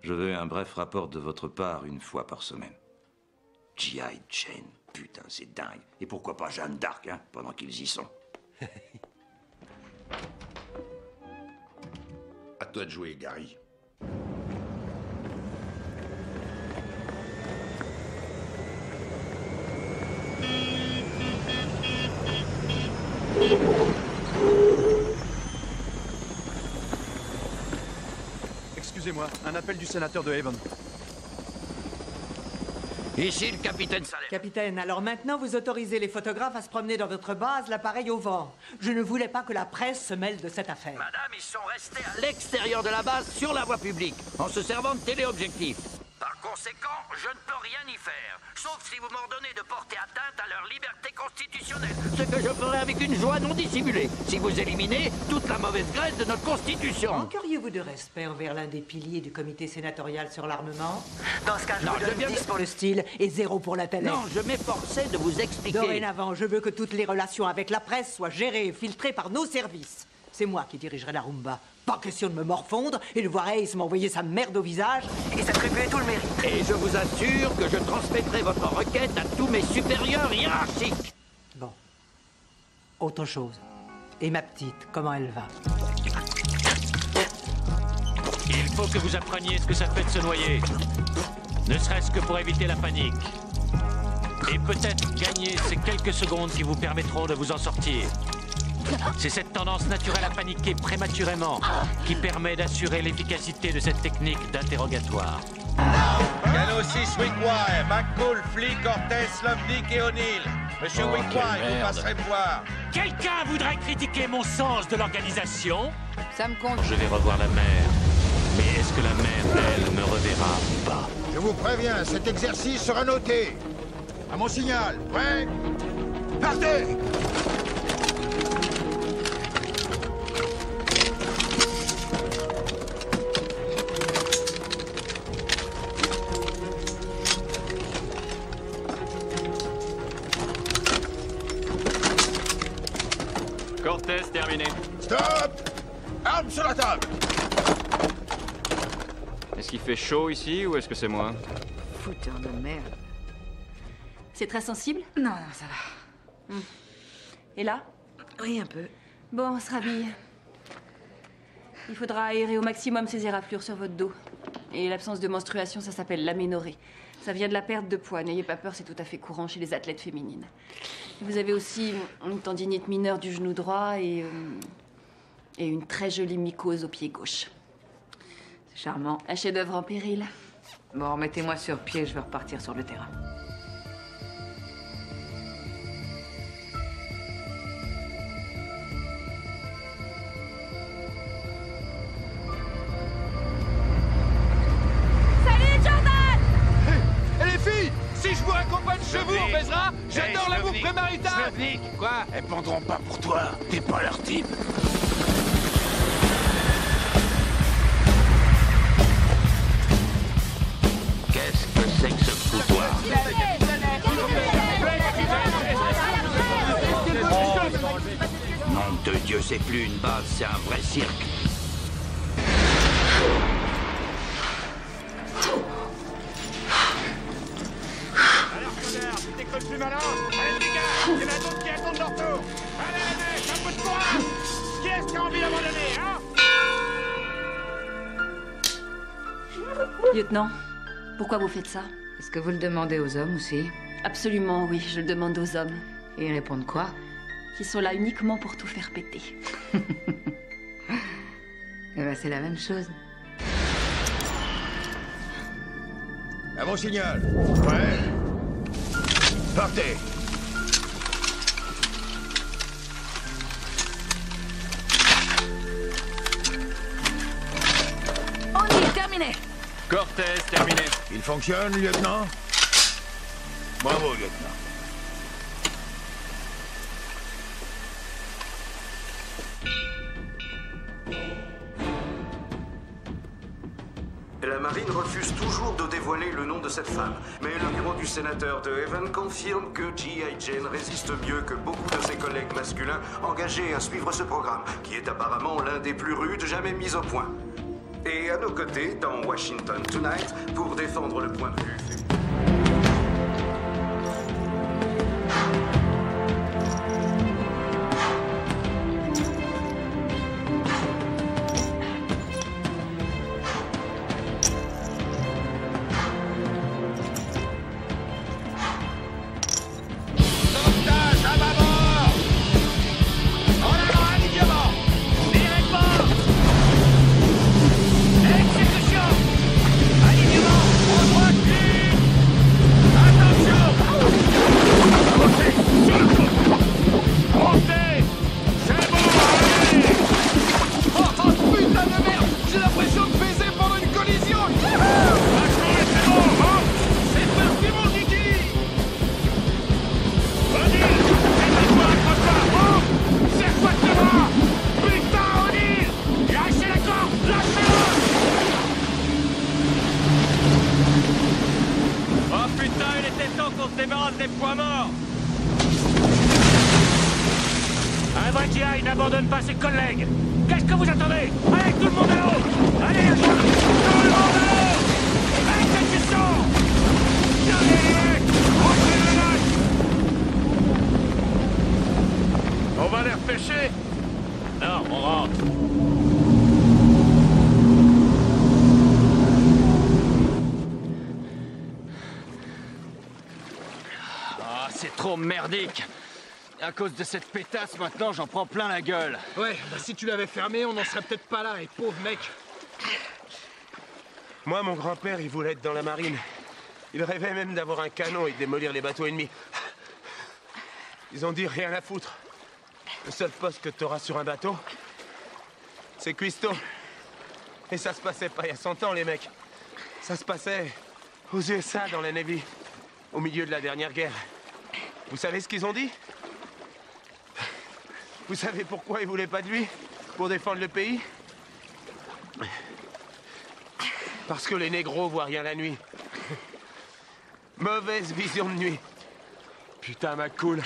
Je veux un bref rapport de votre part 1 fois par semaine. G.I. Jane, putain, c'est dingue. Et pourquoi pas Jeanne d'Arc, hein, pendant qu'ils y sont. À toi de jouer, Gary. Excusez-moi, un appel du sénateur de Haven. Ici le capitaine Salem. Capitaine, alors maintenant vous autorisez les photographes à se promener dans votre base, l'appareil au vent. Je ne voulais pas que la presse se mêle de cette affaire. Madame, ils sont restés à l'extérieur de la base, sur la voie publique, en se servant de téléobjectifs. Par conséquent, je ne peux rien y faire, sauf si vous m'ordonnez de porter atteinte à leur liberté constitutionnelle, ce que je ferai avec une joie non dissimulée, si vous éliminez toute la mauvaise graisse de notre Constitution. Manqueriez-vous de respect envers l'un des piliers du comité sénatorial sur l'armement? Dans ce cas, je Non, vous donne je viens 10 de- pour le style et 0 pour la télé. Non, je m'efforçais de vous expliquer. Dorénavant, je veux que toutes les relations avec la presse soient gérées et filtrées par nos services. C'est moi qui dirigerai la rumba. Pas question de me morfondre et de voir Ace m'envoyer sa merde au visage et s'attribuer tout le mérite. Et je vous assure que je transmettrai votre requête à tous mes supérieurs hiérarchiques. Bon. Autre chose. Et ma petite, comment elle va? Il faut que vous appreniez ce que ça fait de se noyer. Ne serait-ce que pour éviter la panique. Et peut-être gagner ces quelques secondes qui vous permettront de vous en sortir. C'est cette tendance naturelle à paniquer prématurément qui permet d'assurer l'efficacité de cette technique d'interrogatoire. Piano 6, Wickwire, McCall, Flick, Cortez, Slovnik et O'Neill. Monsieur Wickwire, vous passerez me voir. Quelqu'un voudrait critiquer mon sens de l'organisation? Ça me compte. Je vais revoir la mer. Mais est-ce que la mer, elle, me reverra ou pas? Je vous préviens, cet exercice sera noté. À mon signal, prêt? Partez! Cortez, terminé. Stop! Armes sur la table! Est-ce qu'il fait chaud ici ou est-ce que c'est moi? Fouteur de merde. C'est très sensible? Non, non, ça va. Et là? Oui, un peu. Bon, on se rhabille. Il faudra aérer au maximum ces éraflures sur votre dos. Et l'absence de menstruation, ça s'appelle l'aménorrhée. Ça vient de la perte de poids. N'ayez pas peur, c'est tout à fait courant chez les athlètes féminines. Vous avez aussi une tendinite mineure du genou droit et une très jolie mycose au pied gauche. C'est charmant. Un chef-d'œuvre en péril. Bon, mettez-moi sur pied, je vais repartir sur le terrain. Salut, Jordan! Hé, les filles! Si je vous raccompagne chez vous, on baisera! J'adore l'amour prémarital! Quoi? Elles pendront pas pour toi. T'es pas leur type. Qu'est-ce que c'est que ce foutoir? Nom de Dieu, c'est plus une base, c'est un vrai cirque. T'es le plus malin. Allez les gars, il y en a d'autres qui attendent leur tour. Allez les mecs, un peu de courage. Qui est-ce qui a envie d'abandonner, hein? Lieutenant, pourquoi vous faites ça? Est-ce que vous le demandez aux hommes aussi? Absolument, oui, je le demande aux hommes. Et ils répondent quoi? Qu'ils sont là uniquement pour tout faire péter. Eh ben, c'est la même chose. À mon signal. Ouais. Partez. On y est, terminé. Cortez, terminé. Il fonctionne, lieutenant? Bravo, lieutenant. La marine refuse toujours de dévoiler le nom de cette femme. Mais le bureau du sénateur de Haven confirme que G.I. Jane résiste mieux que beaucoup de ses collègues masculins engagés à suivre ce programme, qui est apparemment l'un des plus rudes jamais mis au point. Et à nos côtés, dans Washington Tonight, pour défendre le point de vue féminin. n'abandonne pas ses collègues. Qu'est-ce que vous attendez? Allez, tout le monde à l'eau! Allez, tout le monde à l'eau! Allez, faites du sang! Allez, les mecs! Rentrez le lac! On va les repêcher? Non, on rentre. Ah, c'est trop merdique. À cause de cette pétasse, maintenant, j'en prends plein la gueule. Ouais, bah si tu l'avais fermé, on n'en serait peut-être pas là, et pauvre mec. Moi, mon grand-père, il voulait être dans la marine. Il rêvait même d'avoir un canon et de démolir les bateaux ennemis. Ils ont dit rien à foutre. Le seul poste que t'auras sur un bateau, c'est cuistot. Et ça se passait pas il y a 100 ans, les mecs. Ça se passait aux USA, dans la Navy, au milieu de la dernière guerre. Vous savez ce qu'ils ont dit? Vous savez pourquoi ils voulaient pas de lui? Pour défendre le pays? Parce que les négros voient rien la nuit. Mauvaise vision de nuit. Putain, McCool,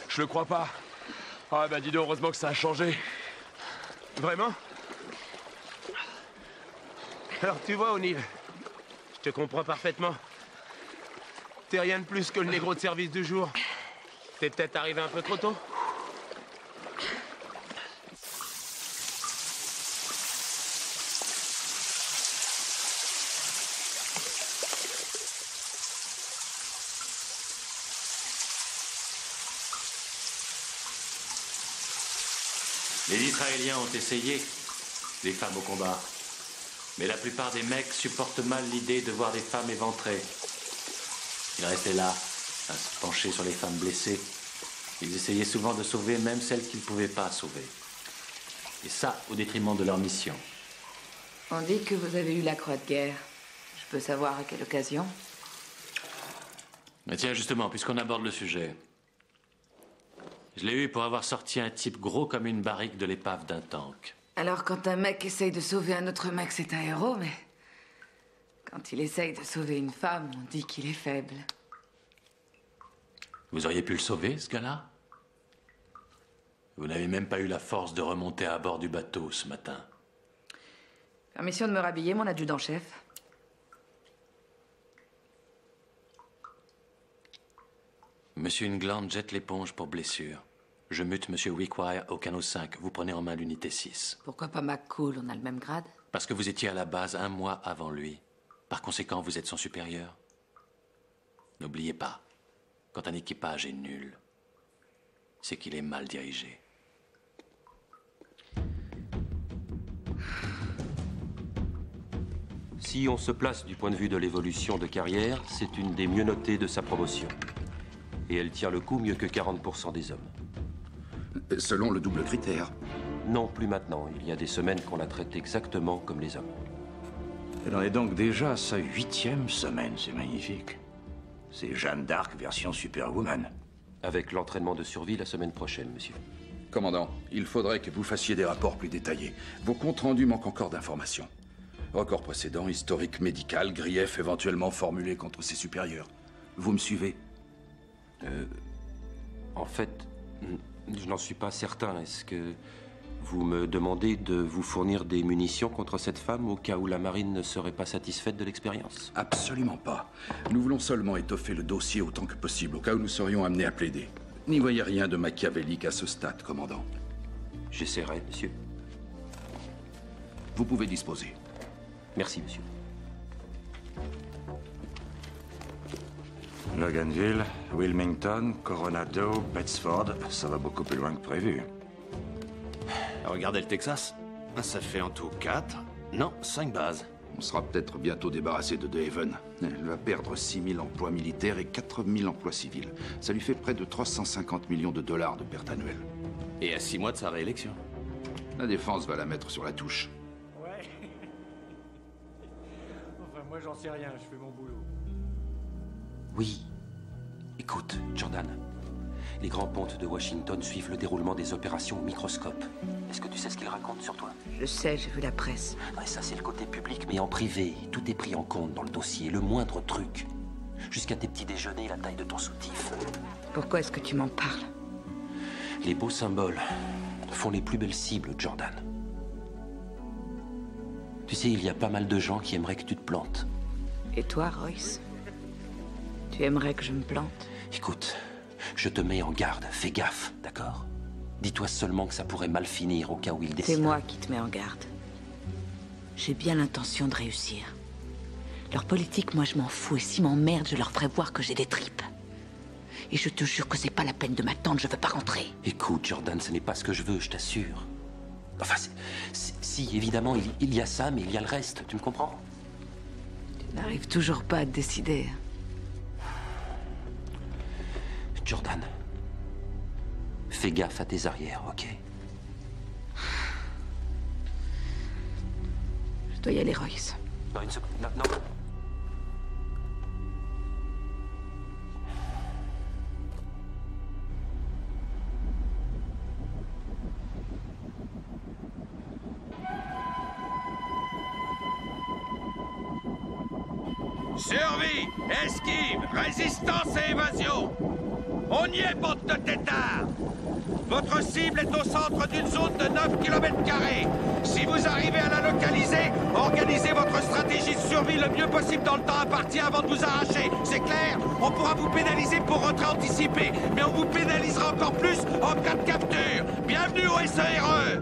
je le crois pas. Ah bah dis donc, heureusement que ça a changé. Vraiment? Alors tu vois, O'Neill, je te comprends parfaitement. T'es rien de plus que le négro de service du jour. T'es peut-être arrivé un peu trop tôt. Les Israéliens ont essayé, les femmes au combat. Mais la plupart des mecs supportent mal l'idée de voir des femmes éventrées. Ils restaient là, à se pencher sur les femmes blessées. Ils essayaient souvent de sauver même celles qu'ils ne pouvaient pas sauver. Et ça, au détriment de leur mission. On dit que vous avez eu la croix de guerre. Je peux savoir à quelle occasion? Mais tiens, justement, puisqu'on aborde le sujet. Je l'ai eu pour avoir sorti un type gros comme une barrique de l'épave d'un tank. Alors, quand un mec essaye de sauver un autre mec, c'est un héros, mais... quand il essaye de sauver une femme, on dit qu'il est faible. Vous auriez pu le sauver, ce gars-là? Vous n'avez même pas eu la force de remonter à bord du bateau ce matin. Permission de me rhabiller, mon adjudant-chef. Monsieur England jette l'éponge pour blessure. Je mute Monsieur Wickwire au canot 5. Vous prenez en main l'unité 6. Pourquoi pas McCool? On a le même grade. Parce que vous étiez à la base 1 mois avant lui. Par conséquent, vous êtes son supérieur. N'oubliez pas, quand un équipage est nul, c'est qu'il est mal dirigé. Si on se place du point de vue de l'évolution de carrière, c'est une des mieux notées de sa promotion. Et elle tient le coup mieux que 40% des hommes. Selon le double critère. Non, plus maintenant. Il y a des semaines qu'on la traite exactement comme les hommes. Elle en est donc déjà à sa 8e semaine, c'est magnifique. C'est Jeanne d'Arc version Superwoman. Avec l'entraînement de survie la semaine prochaine, monsieur. Commandant, il faudrait que vous fassiez des rapports plus détaillés. Vos comptes rendus manquent encore d'informations. Record précédent, historique médical, grief éventuellement formulé contre ses supérieurs. Vous me suivez? En fait, je n'en suis pas certain. Est-ce que vous me demandez de vous fournir des munitions contre cette femme au cas où la marine ne serait pas satisfaite de l'expérience? Absolument pas. Nous voulons seulement étoffer le dossier autant que possible, au cas où nous serions amenés à plaider. N'y voyez rien de machiavélique à ce stade, commandant. J'essaierai, monsieur. Vous pouvez disposer. Merci, monsieur. Loganville, Wilmington, Coronado, Bedford, ça va beaucoup plus loin que prévu. Regardez le Texas. Ça fait en tout 4, non, 5 bases. On sera peut-être bientôt débarrassé de De Haven. Elle va perdre 6000 emplois militaires et 4000 emplois civils. Ça lui fait près de 350 millions de dollars de pertes annuelles. Et à 6 mois de sa réélection. La défense va la mettre sur la touche. Ouais. Enfin, moi, j'en sais rien, je fais mon boulot. Oui. Écoute, Jordan. Les grands pontes de Washington suivent le déroulement des opérations au microscope. Est-ce que tu sais ce qu'ils racontent sur toi? Je sais, j'ai vu la presse. Ouais, ça, c'est le côté public, mais en privé. Tout est pris en compte dans le dossier, le moindre truc. Jusqu'à tes petits déjeuners, la taille de ton soutif. Pourquoi est-ce que tu m'en parles? Les beaux symboles font les plus belles cibles, Jordan. Tu sais, il y a pas mal de gens qui aimeraient que tu te plantes. Et toi, Royce? Tu aimerais que je me plante? Écoute, je te mets en garde. Fais gaffe, d'accord? Dis-toi seulement que ça pourrait mal finir au cas où il décide. C'est moi qui te mets en garde. J'ai bien l'intention de réussir. Leur politique, moi, je m'en fous. Et s'ils m'emmerdent, je leur ferai voir que j'ai des tripes. Et je te jure que c'est pas la peine de m'attendre, je veux pas rentrer. Écoute, Jordan, ce n'est pas ce que je veux, je t'assure. Enfin, si, évidemment, il y a ça, mais il y a le reste, tu me comprends? Tu n'arrives toujours pas à te décider. Jordan, fais gaffe à tes arrières, ok? Je dois y aller, Royce. Non, une seconde, non. Survie, esquive, résistance et évasion. On y est, bande de têtards. Votre cible est au centre d'une zone de 9 km². Si vous arrivez à la localiser, organisez votre stratégie de survie le mieux possible dans le temps imparti avant de vous arracher. C'est clair? On pourra vous pénaliser pour rentrée anticipée, mais on vous pénalisera encore plus en cas de capture. Bienvenue au SERE.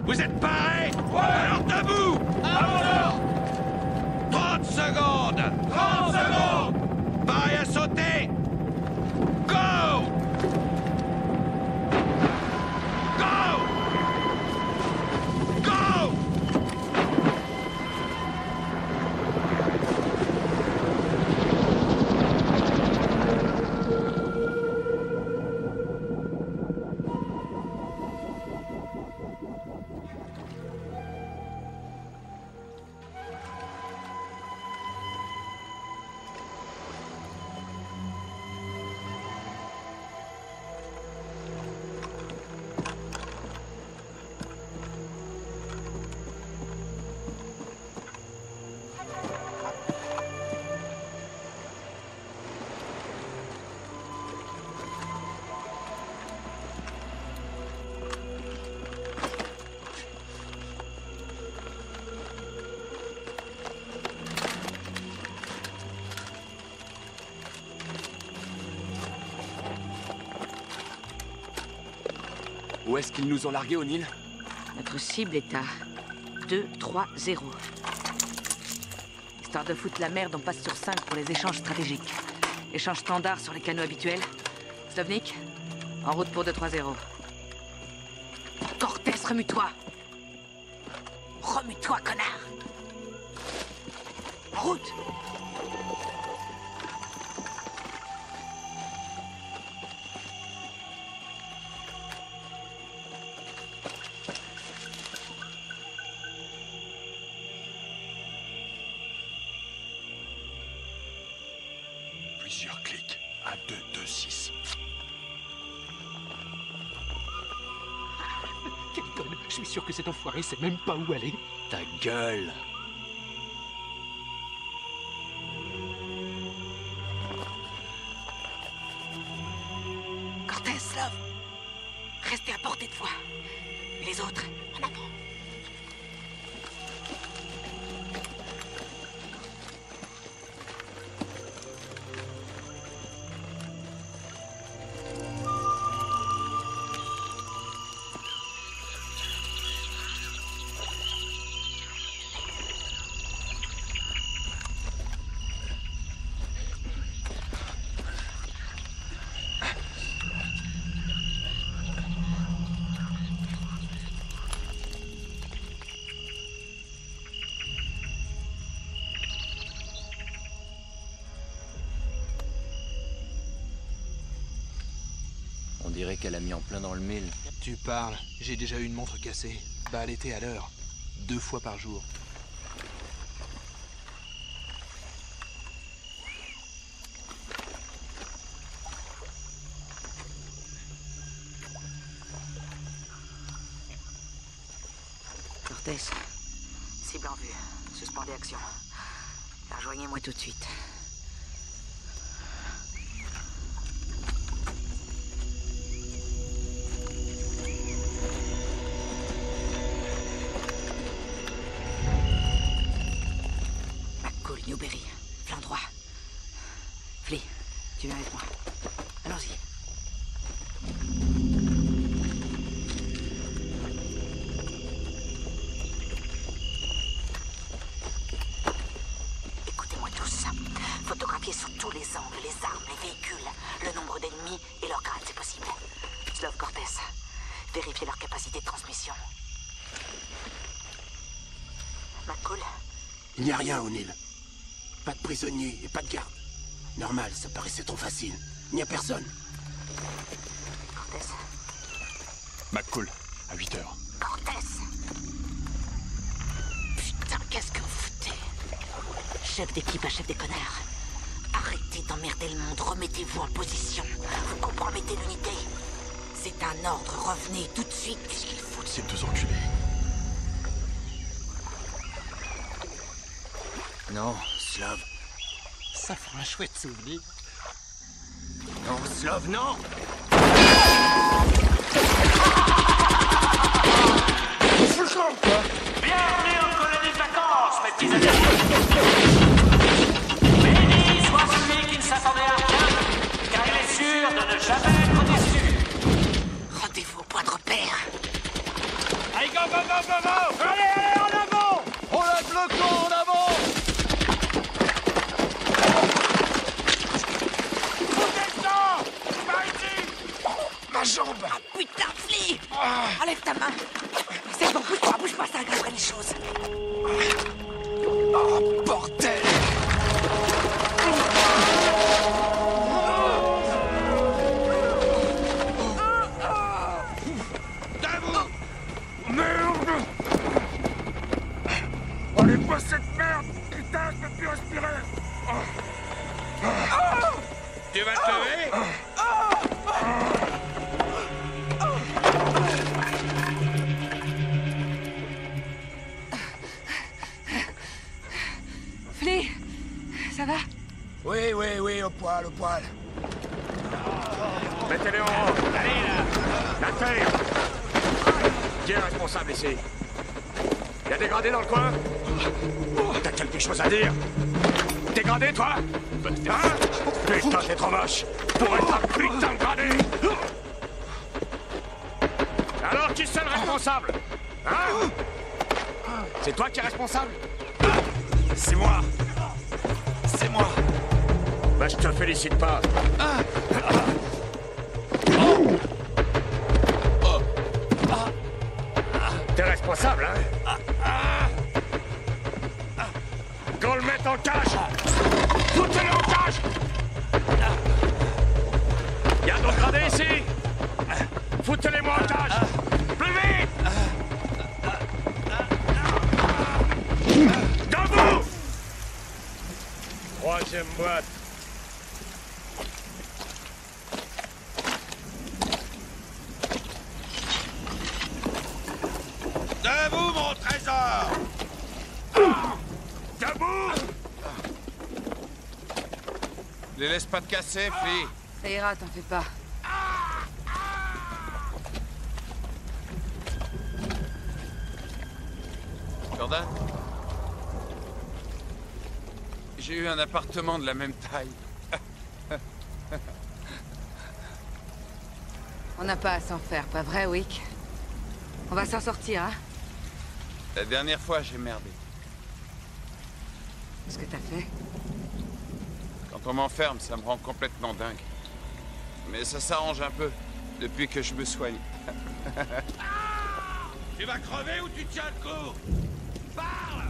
Vous êtes parés? Ouais. Alors debout! À mon ordre! 30 secondes! 30 secondes! Pareil à sauter! Go! Go! Go! Où est-ce qu'ils nous ont largués, O'Neill? Notre cible est à 2-3-0. Histoire de foutre la merde, on passe sur 5 pour les échanges stratégiques. Échange standard sur les canaux habituels. Slovnik, en route pour 2-3-0. Cortés, remue-toi! Remue-toi, connard! En route! Plusieurs clics. 1, 2, 2, 6. Quelle conne! Je suis sûr que cet enfoiré sait même pas où aller. Ta gueule! Cortés, Slov! Restez à portée de voix. Et les autres, en avant. On dirait qu'elle a mis en plein dans le mille. Tu parles. J'ai déjà eu une montre cassée. Bah, elle était à l'heure. 2 fois par jour. Cortés, cible en vue. Suspendez action. Rejoignez-moi tout de suite. Newberry, flanc droit. Flea, tu viens avec moi. Allons-y. Écoutez-moi tous. Photographiez sous tous les angles, les armes, les véhicules, le nombre d'ennemis et leur grade, c'est possible. Slov, Cortés, vérifiez leur capacité de transmission. McCool? Il n'y a rien, O'Neill. Pas de prisonniers et pas de garde. Normal, ça paraissait trop facile. Il n'y a personne. Cortés? McCool, à 8 heures. Cortés! Putain, qu'est-ce que vous foutez? Chef d'équipe à chef des connards. Arrêtez d'emmerder le monde, remettez-vous en position. Vous compromettez l'unité. C'est un ordre, revenez tout de suite. Qu'est-ce qu'ils foutent? Ces deux enculés. Non, Slov. Ça fera un chouette souvenir. Non, Slov, non! Bienvenue en colonie de vacances, mes petits amis. Béni soit celui qui ne s'attendait à rien, car il est sûr de ne jamais être déçu. Rendez-vous au point de repère. Allez, go, go, go, go, go! Allez, en avant! On lève le camp, en avant! Ma jambe! Ah putain, Flea! Enlève ta main! C'est bon, bouge pas, ça aggraverait les choses. Oh, bordel! Debout! Merde! Allez, pas cette merde! Putain, je peux plus respirer! Tu vas te lever? Flea, ça va? Oui, au poil, au poil. Mettez-les en haut. Allez, là. La terre. Qui est responsable ici? Y a des gradés dans le coin? T'as quelque chose à dire? T'es gradé, toi? Hein? Putain, t'es trop moche pour être un putain de gradé! Alors qui c'est le responsable? Hein? C'est toi qui es responsable? C'est moi. C'est moi. Bah je te félicite pas. T'es responsable, hein? Qu'on le mette en cage! Foutez-le en cage! Y'a d'autres gradés ici? Foutez-les-moi en cage! Plus vite! Debout! Troisième boîte. Debout, mon trésor! Debout! Les laisse pas te casser, fille. Ça ira, t'en fais pas. Jordan? J'ai eu un appartement de la même taille. On n'a pas à s'en faire, pas vrai, Wick? On va s'en sortir, hein? La dernière fois, j'ai merdé. Qu'est-ce que t'as fait? Quand on m'enferme, ça me rend complètement dingue. Mais ça s'arrange un peu, depuis que je me soigne. Tu vas crever ou tu tiens le coup? Parle!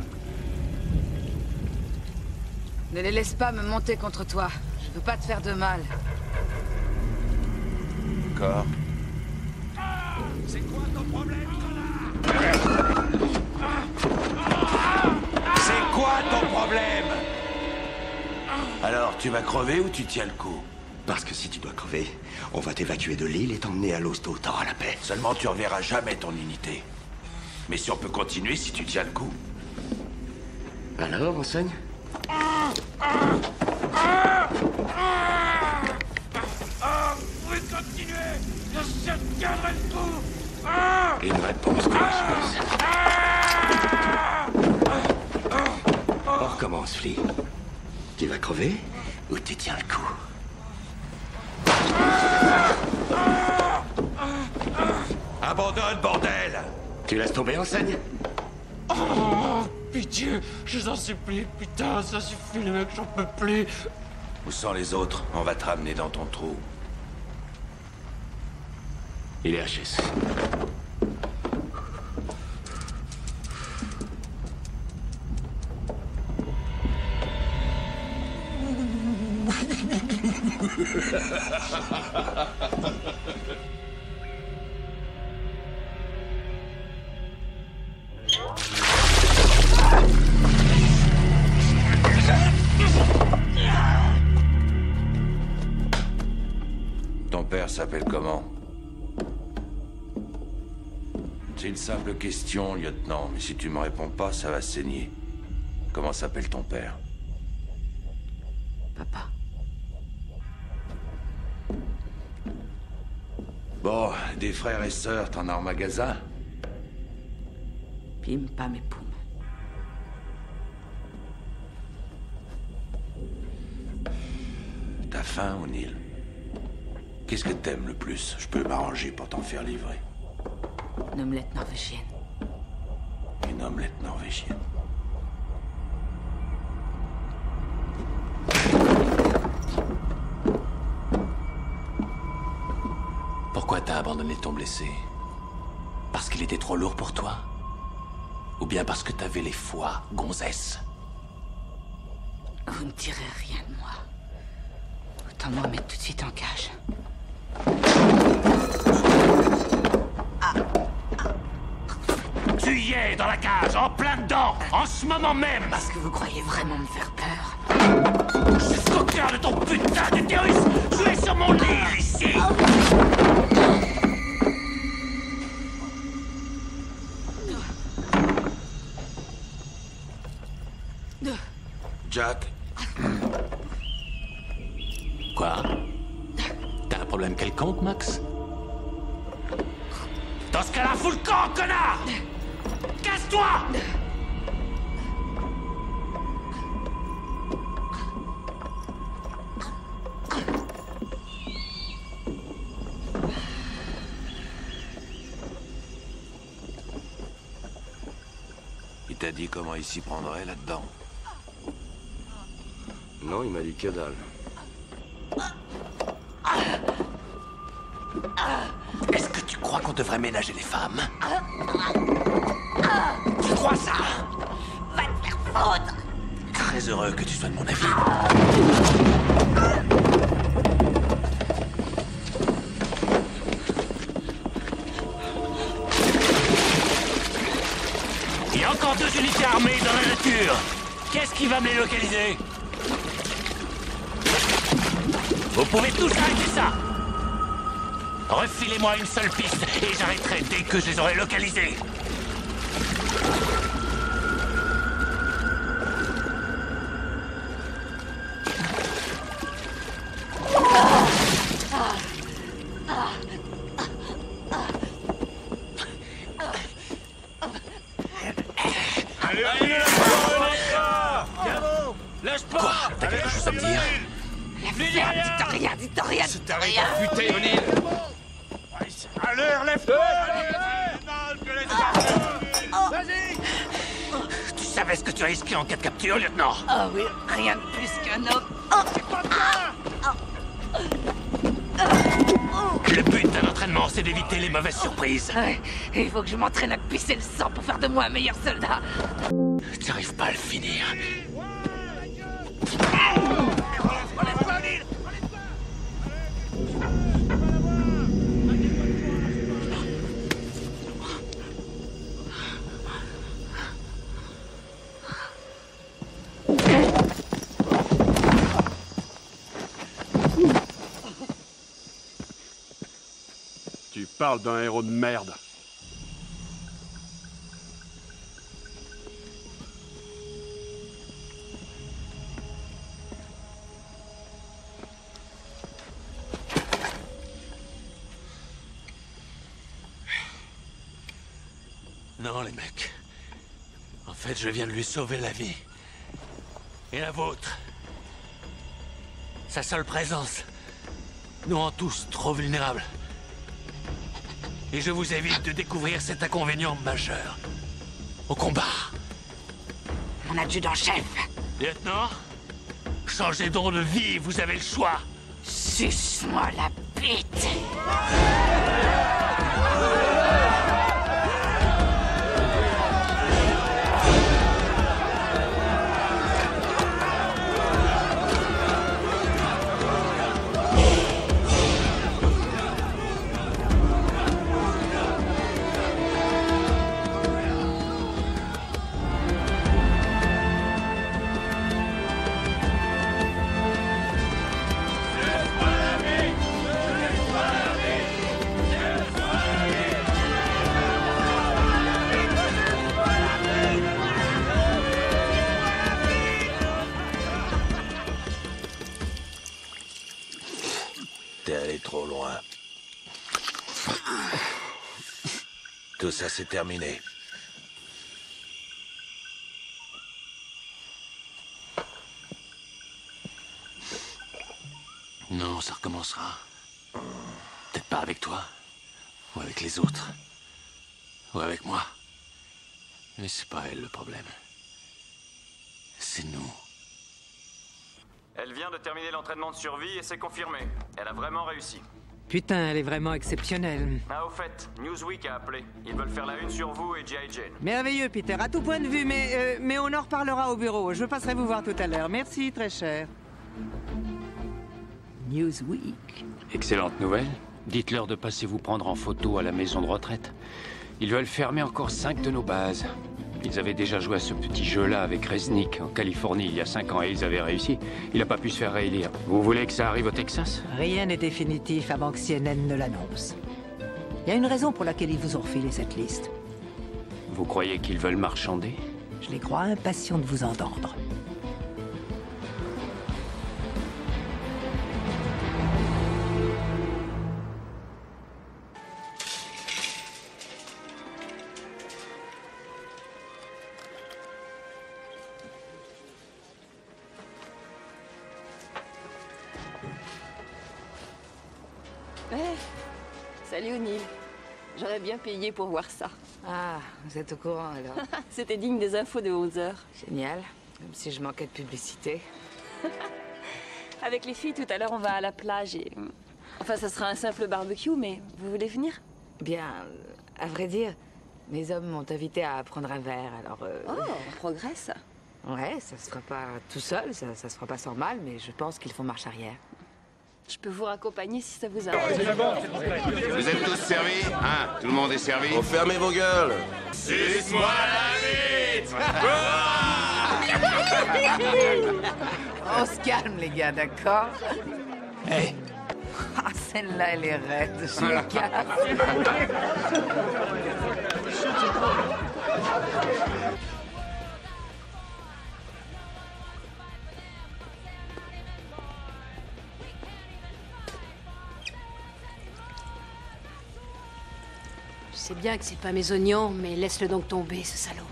Ne les laisse pas me monter contre toi. Je veux pas te faire de mal. D'accord. C'est quoi ton problème, connard? C'est quoi ton problème? Alors, tu vas crever ou tu tiens le coup? Parce que si tu dois crever, on va t'évacuer de l'île et t'emmener à l'hosto, t'auras la paix. Seulement, tu reverras jamais ton unité. Mais si on peut continuer, si tu tiens le coup. Alors, enseigne? Oui, continuez! Je tiendrai le coup! Une réponse courageuse. On recommence, Flea. Tu vas crever ou tu tiens le coup? Abandonne, bordel! Tu laisses tomber, enseigne? Oh, pitié, je vous en supplie, putain, ça suffit, les mecs, j'en peux plus. Où sont les autres? On va te ramener dans ton trou. Il est HS. Ton père s'appelle comment? C'est une simple question, lieutenant, mais si tu me réponds pas, ça va saigner. Comment s'appelle ton père? Papa. Bon, des frères et sœurs, t'en as en magasin? Pim, pam et poum. T'as faim, O'Neill? Qu'est-ce que t'aimes le plus? Je peux m'arranger pour t'en faire livrer. Une omelette norvégienne. Une omelette norvégienne. Pourquoi t'as abandonné ton blessé? Parce qu'il était trop lourd pour toi? Ou bien parce que t'avais les foies, gonzesse? Vous ne direz rien de moi. Autant me remettre tout de suite en cage. Tu y es dans la cage, en plein dedans, en ce moment même. Est-ce que vous croyez vraiment me faire peur? Jusqu'au cœur de ton putain d'utérus, tu es sur mon lit, ici. Jack? Quoi? T'as un problème quelconque, Max? Dans ce cas-là, fous le camp, connard! Casse-toi! t'a dit comment il s'y prendrait là-dedans? Non, il m'a dit que dalle. Est-ce que tu crois qu'on devrait ménager les femmes? Tu crois ça? Va te faire foutre! Très heureux que tu sois de mon avis. Il y a encore 2 unités armées dans la nature. Qu'est-ce qui va me les localiser? Vous pouvez tous arrêter ça! Refilez-moi une seule piste et j'arrêterai dès que je les aurai localisés. Quoi? T'as quelque chose à me dire? Dites rien! C'est arrêté, putain, O'Neill! À l'heure, lève-toi! Vas-y! Tu savais ce que tu risquais en cas de capture, lieutenant? Ah oui, rien de plus qu'un homme. Le but d'un entraînement, c'est d'éviter les mauvaises surprises. Ouais, il faut que je m'entraîne à pisser le sang pour faire de moi un meilleur soldat. Tu n'arrives pas à le finir. Tu parles d'un héros de merde. Non, les mecs. En fait, je viens de lui sauver la vie. Et la vôtre. Sa seule présence nous rend tous trop vulnérables. Et je vous évite de découvrir cet inconvénient majeur. Au combat. Mon adjudant-chef. Lieutenant, changez donc de vie, vous avez le choix. Suce-moi la bite. T'es allé trop loin. Tout ça, c'est terminé. Non, ça recommencera. Peut-être pas avec toi. Ou avec les autres. Ou avec moi. Mais c'est pas elle le problème. C'est nous. Elle vient de terminer l'entraînement de survie et c'est confirmé. Elle a vraiment réussi. Putain, elle est vraiment exceptionnelle. Ah, au fait, Newsweek a appelé. Ils veulent faire la une sur vous et G.I. Jane. Merveilleux, Peter, à tout point de vue, mais on en reparlera au bureau. Je passerai vous voir tout à l'heure. Merci, très cher. Newsweek. Excellente nouvelle. Dites-leur de passer vous prendre en photo à la maison de retraite. Ils veulent fermer encore 5 de nos bases. Ils avaient déjà joué à ce petit jeu-là avec Resnick en Californie il y a 5 ans et ils avaient réussi. Il n'a pas pu se faire réélire. Vous voulez que ça arrive au Texas? Rien n'est définitif avant que CNN ne l'annonce. Il y a une raison pour laquelle ils vous ont refilé cette liste. Vous croyez qu'ils veulent marchander? Je les crois impatients de vous entendre. Salut O'Neill. J'aurais bien payé pour voir ça. Ah, vous êtes au courant alors. C'était digne des infos de 11h. Génial. Comme si je manquais de publicité. Avec les filles, tout à l'heure, on va à la plage et... Enfin, ça sera un simple barbecue, mais vous voulez venir? Bien, à vrai dire, mes hommes m'ont invité à prendre un verre, alors... Oh, on progresse. Ouais, ça se fera pas tout seul, ça se fera pas sans mal, mais je pense qu'ils font marche arrière. Je peux vous raccompagner si ça vous arrange. Vous êtes tous servis? Hein? Tout le monde est servi? Oh, fermez vos gueules. Suce-moi la bite! On se calme, les gars, d'accord? Hey. Ah, celle-là, elle est raide, je me casse. Je sais bien que c'est pas mes oignons, mais laisse-le donc tomber, ce salaud.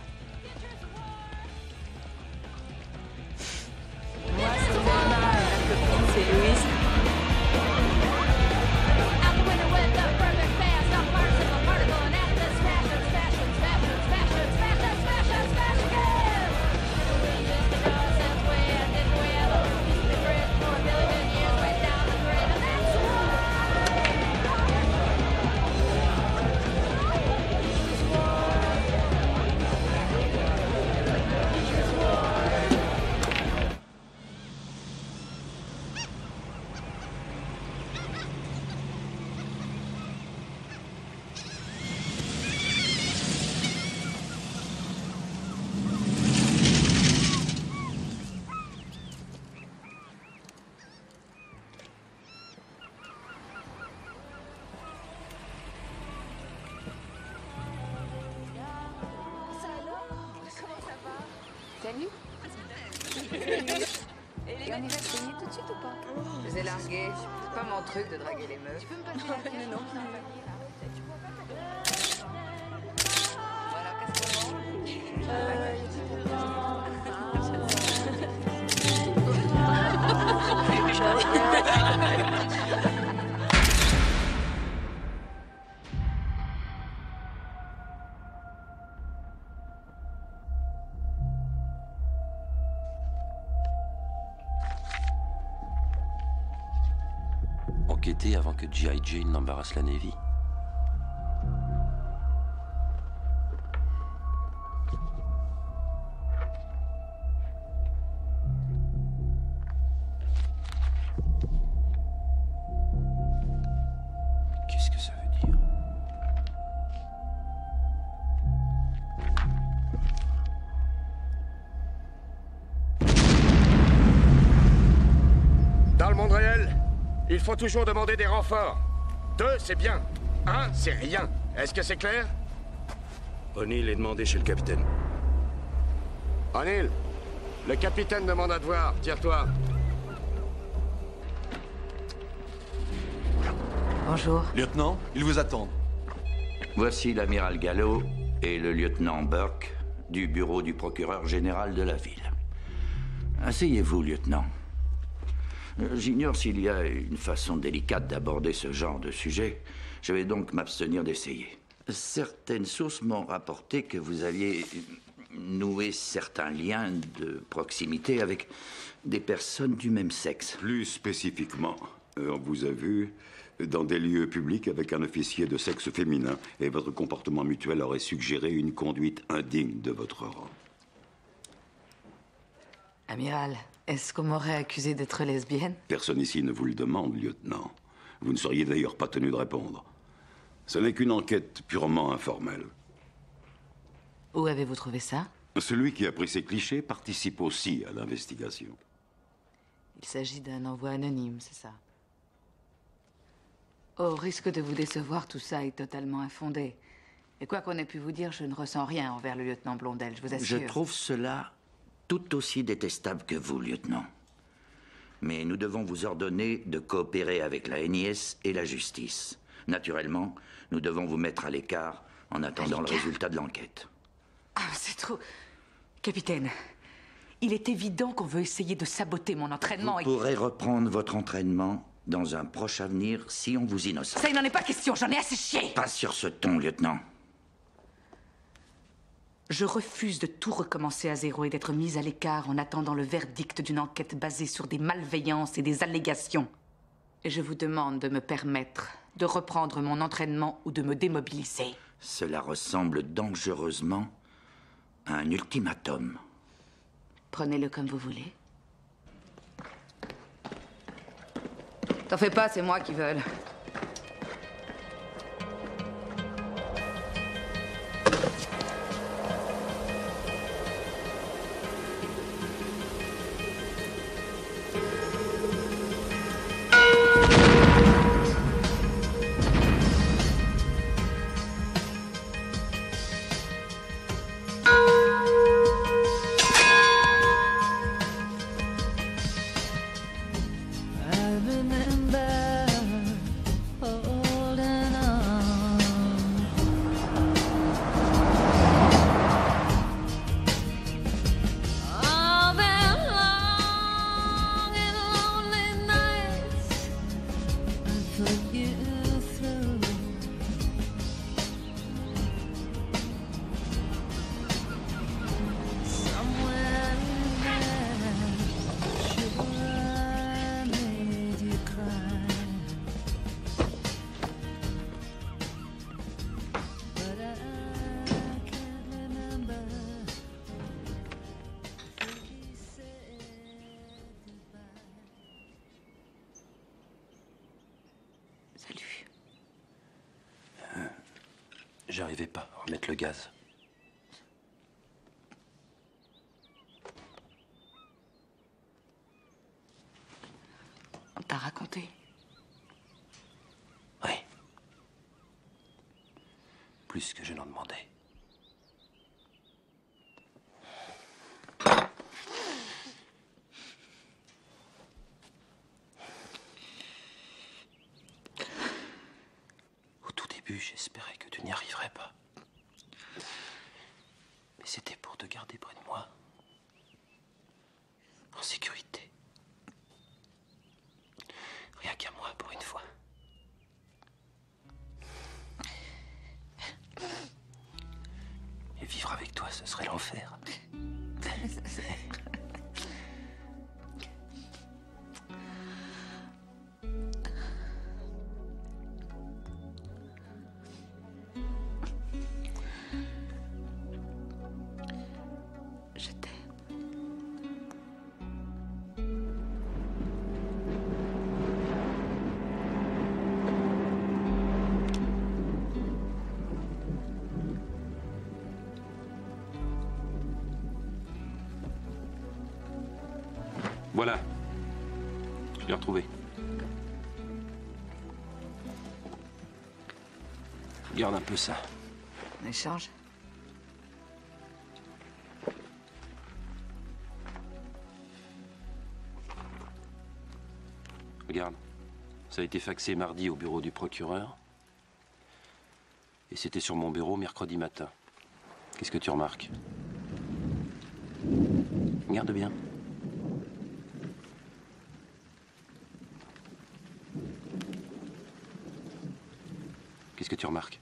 Moi, c'est Mona, la copine, c'est Louise. Salut. Et les gars, on irait se baigner tout de suite ou pas? Je vous ai largué. C'est pas mon truc de draguer les meufs. Tu peux me passer la cage? Non. Voilà, qu'est-ce Enquêter avant que G.I. Jane n'embarrasse la Navy. Qu'est-ce que ça veut dire? Dans le monde réel, il faut toujours demander des renforts. 2, c'est bien. 1, c'est rien. Est-ce que c'est clair? O'Neill est demandé chez le capitaine. O'Neill, le capitaine demande à te voir. Tire-toi. Bonjour. Lieutenant, ils vous attendent. Voici l'amiral Gallo et le lieutenant Burke du bureau du procureur général de la ville. Asseyez-vous, lieutenant. J'ignore s'il y a une façon délicate d'aborder ce genre de sujet. Je vais donc m'abstenir d'essayer. Certaines sources m'ont rapporté que vous aviez noué certains liens de proximité avec des personnes du même sexe. Plus spécifiquement, on vous a vu dans des lieux publics avec un officier de sexe féminin et votre comportement mutuel aurait suggéré une conduite indigne de votre rang. Amiral, est-ce qu'on m'aurait accusé d'être lesbienne? Personne ici ne vous le demande, lieutenant. Vous ne seriez d'ailleurs pas tenu de répondre. Ce n'est qu'une enquête purement informelle. Où avez-vous trouvé ça? Celui qui a pris ces clichés participe aussi à l'investigation. Il s'agit d'un envoi anonyme, c'est ça? Au risque de vous décevoir, tout ça est totalement infondé. Et quoi qu'on ait pu vous dire, je ne ressens rien envers le lieutenant Blondel, je vous assure. Je trouve cela tout aussi détestable que vous, lieutenant. Mais nous devons vous ordonner de coopérer avec la NIS et la justice. Naturellement, nous devons vous mettre à l'écart en attendant le résultat de l'enquête. Ah, c'est trop... Capitaine, il est évident qu'on veut essayer de saboter mon entraînement. Vous pourrez reprendre votre entraînement dans un proche avenir si on vous innocente. Ça, il n'en est pas question, j'en ai assez chié. Pas sur ce ton, lieutenant. Je refuse de tout recommencer à zéro et d'être mise à l'écart en attendant le verdict d'une enquête basée sur des malveillances et des allégations. Et je vous demande de me permettre de reprendre mon entraînement ou de me démobiliser. Cela ressemble dangereusement à un ultimatum. Prenez-le comme vous voulez. T'en fais pas, c'est moi qui veuille. J'arrivais pas à remettre le gaz. On t'a raconté? Oui. Plus que je n'en demandais. Au tout début, j'espérais que tu n'y arriverais pas. Mais c'était pour te garder près de moi. En sécurité. Rien qu'à moi, pour une fois. Et vivre avec toi, ce serait l'enfer. Je t'aime. Voilà. Je l'ai retrouvé. Garde un peu ça. En échange? Regarde. Ça a été faxé mardi au bureau du procureur. Et c'était sur mon bureau mercredi matin. Qu'est-ce que tu remarques? Regarde bien. Qu'est-ce que tu remarques?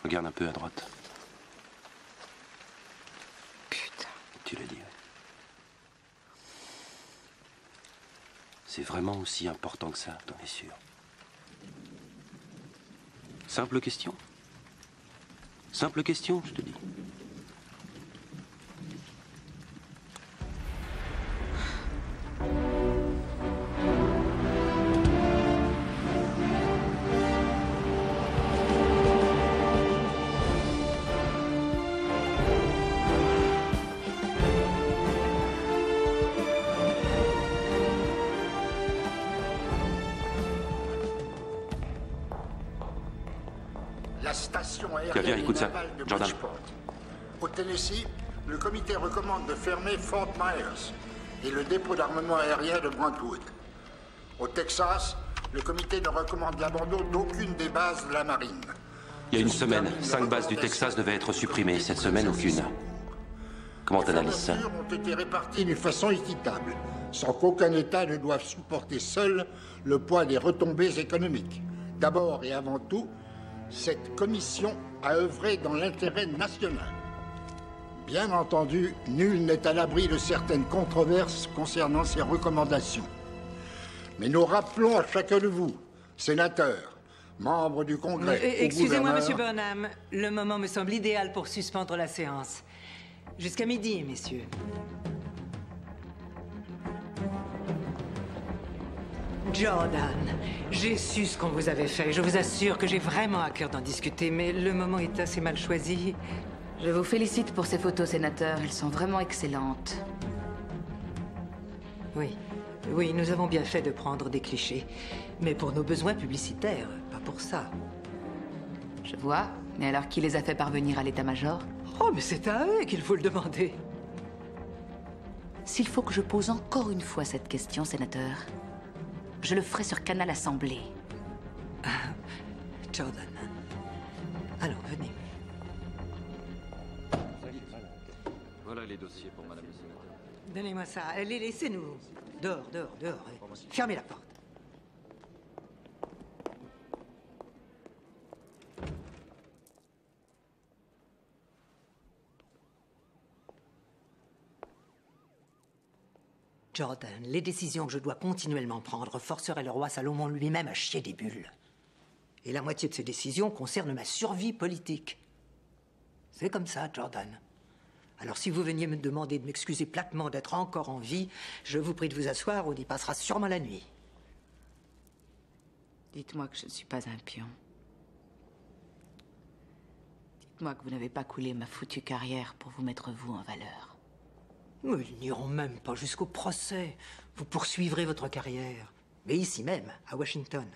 Regarde un peu à droite. Putain. Tu l'as dit, oui. C'est vraiment aussi important que ça, t'en es sûr? Simple question. Simple question, je te dis. La station Viens, aérienne écoute ça, navale de Jordan. Bridgeport. Au Tennessee, le comité recommande de fermer Fort Myers et le dépôt d'armement aérien de Brentwood. Au Texas, le comité ne recommande l'abandon d'aucune des bases de la marine. Il y a une semaine, 5 bases du Texas devaient être supprimées. Cette semaine, aucune. Comment t'analyses ça? Les fermetures ont été réparties d'une façon équitable, sans qu'aucun État ne doive supporter seul le poids des retombées économiques. D'abord et avant tout, cette commission à œuvrer dans l'intérêt national. Bien entendu, nul n'est à l'abri de certaines controverses concernant ces recommandations. Mais nous rappelons à chacun de vous, sénateurs, membres du Congrès, Excusez-moi, Monsieur Burnham, le moment me semble idéal pour suspendre la séance. Jusqu'à midi, messieurs. Jordan, j'ai su ce qu'on vous avait fait. Je vous assure que j'ai vraiment à cœur d'en discuter, mais le moment est assez mal choisi. Je vous félicite pour ces photos, sénateur. Elles sont vraiment excellentes. Oui. Oui, nous avons bien fait de prendre des clichés. Mais pour nos besoins publicitaires, pas pour ça. Je vois. Mais alors, qui les a fait parvenir à l'état-major? Oh, mais c'est à eux qu'il faut le demander. S'il faut que je pose encore une fois cette question, sénateur, je le ferai sur Canal Assemblée. Jordan. Alors, venez. Voilà les dossiers pour Madame le sénateur. Donnez-moi ça. Allez, laissez-nous. Dehors, dehors, dehors. Fermez la porte. Jordan, les décisions que je dois continuellement prendre forceraient le roi Salomon lui-même à chier des bulles. Et la moitié de ces décisions concernent ma survie politique. C'est comme ça, Jordan. Alors si vous veniez me demander de m'excuser platement d'être encore en vie, je vous prie de vous asseoir, on y passera sûrement la nuit. Dites-moi que je ne suis pas un pion. Dites-moi que vous n'avez pas coulé ma foutue carrière pour vous mettre vous en valeur. Mais ils n'iront même pas jusqu'au procès. Vous poursuivrez votre carrière. Mais ici même, à Washington.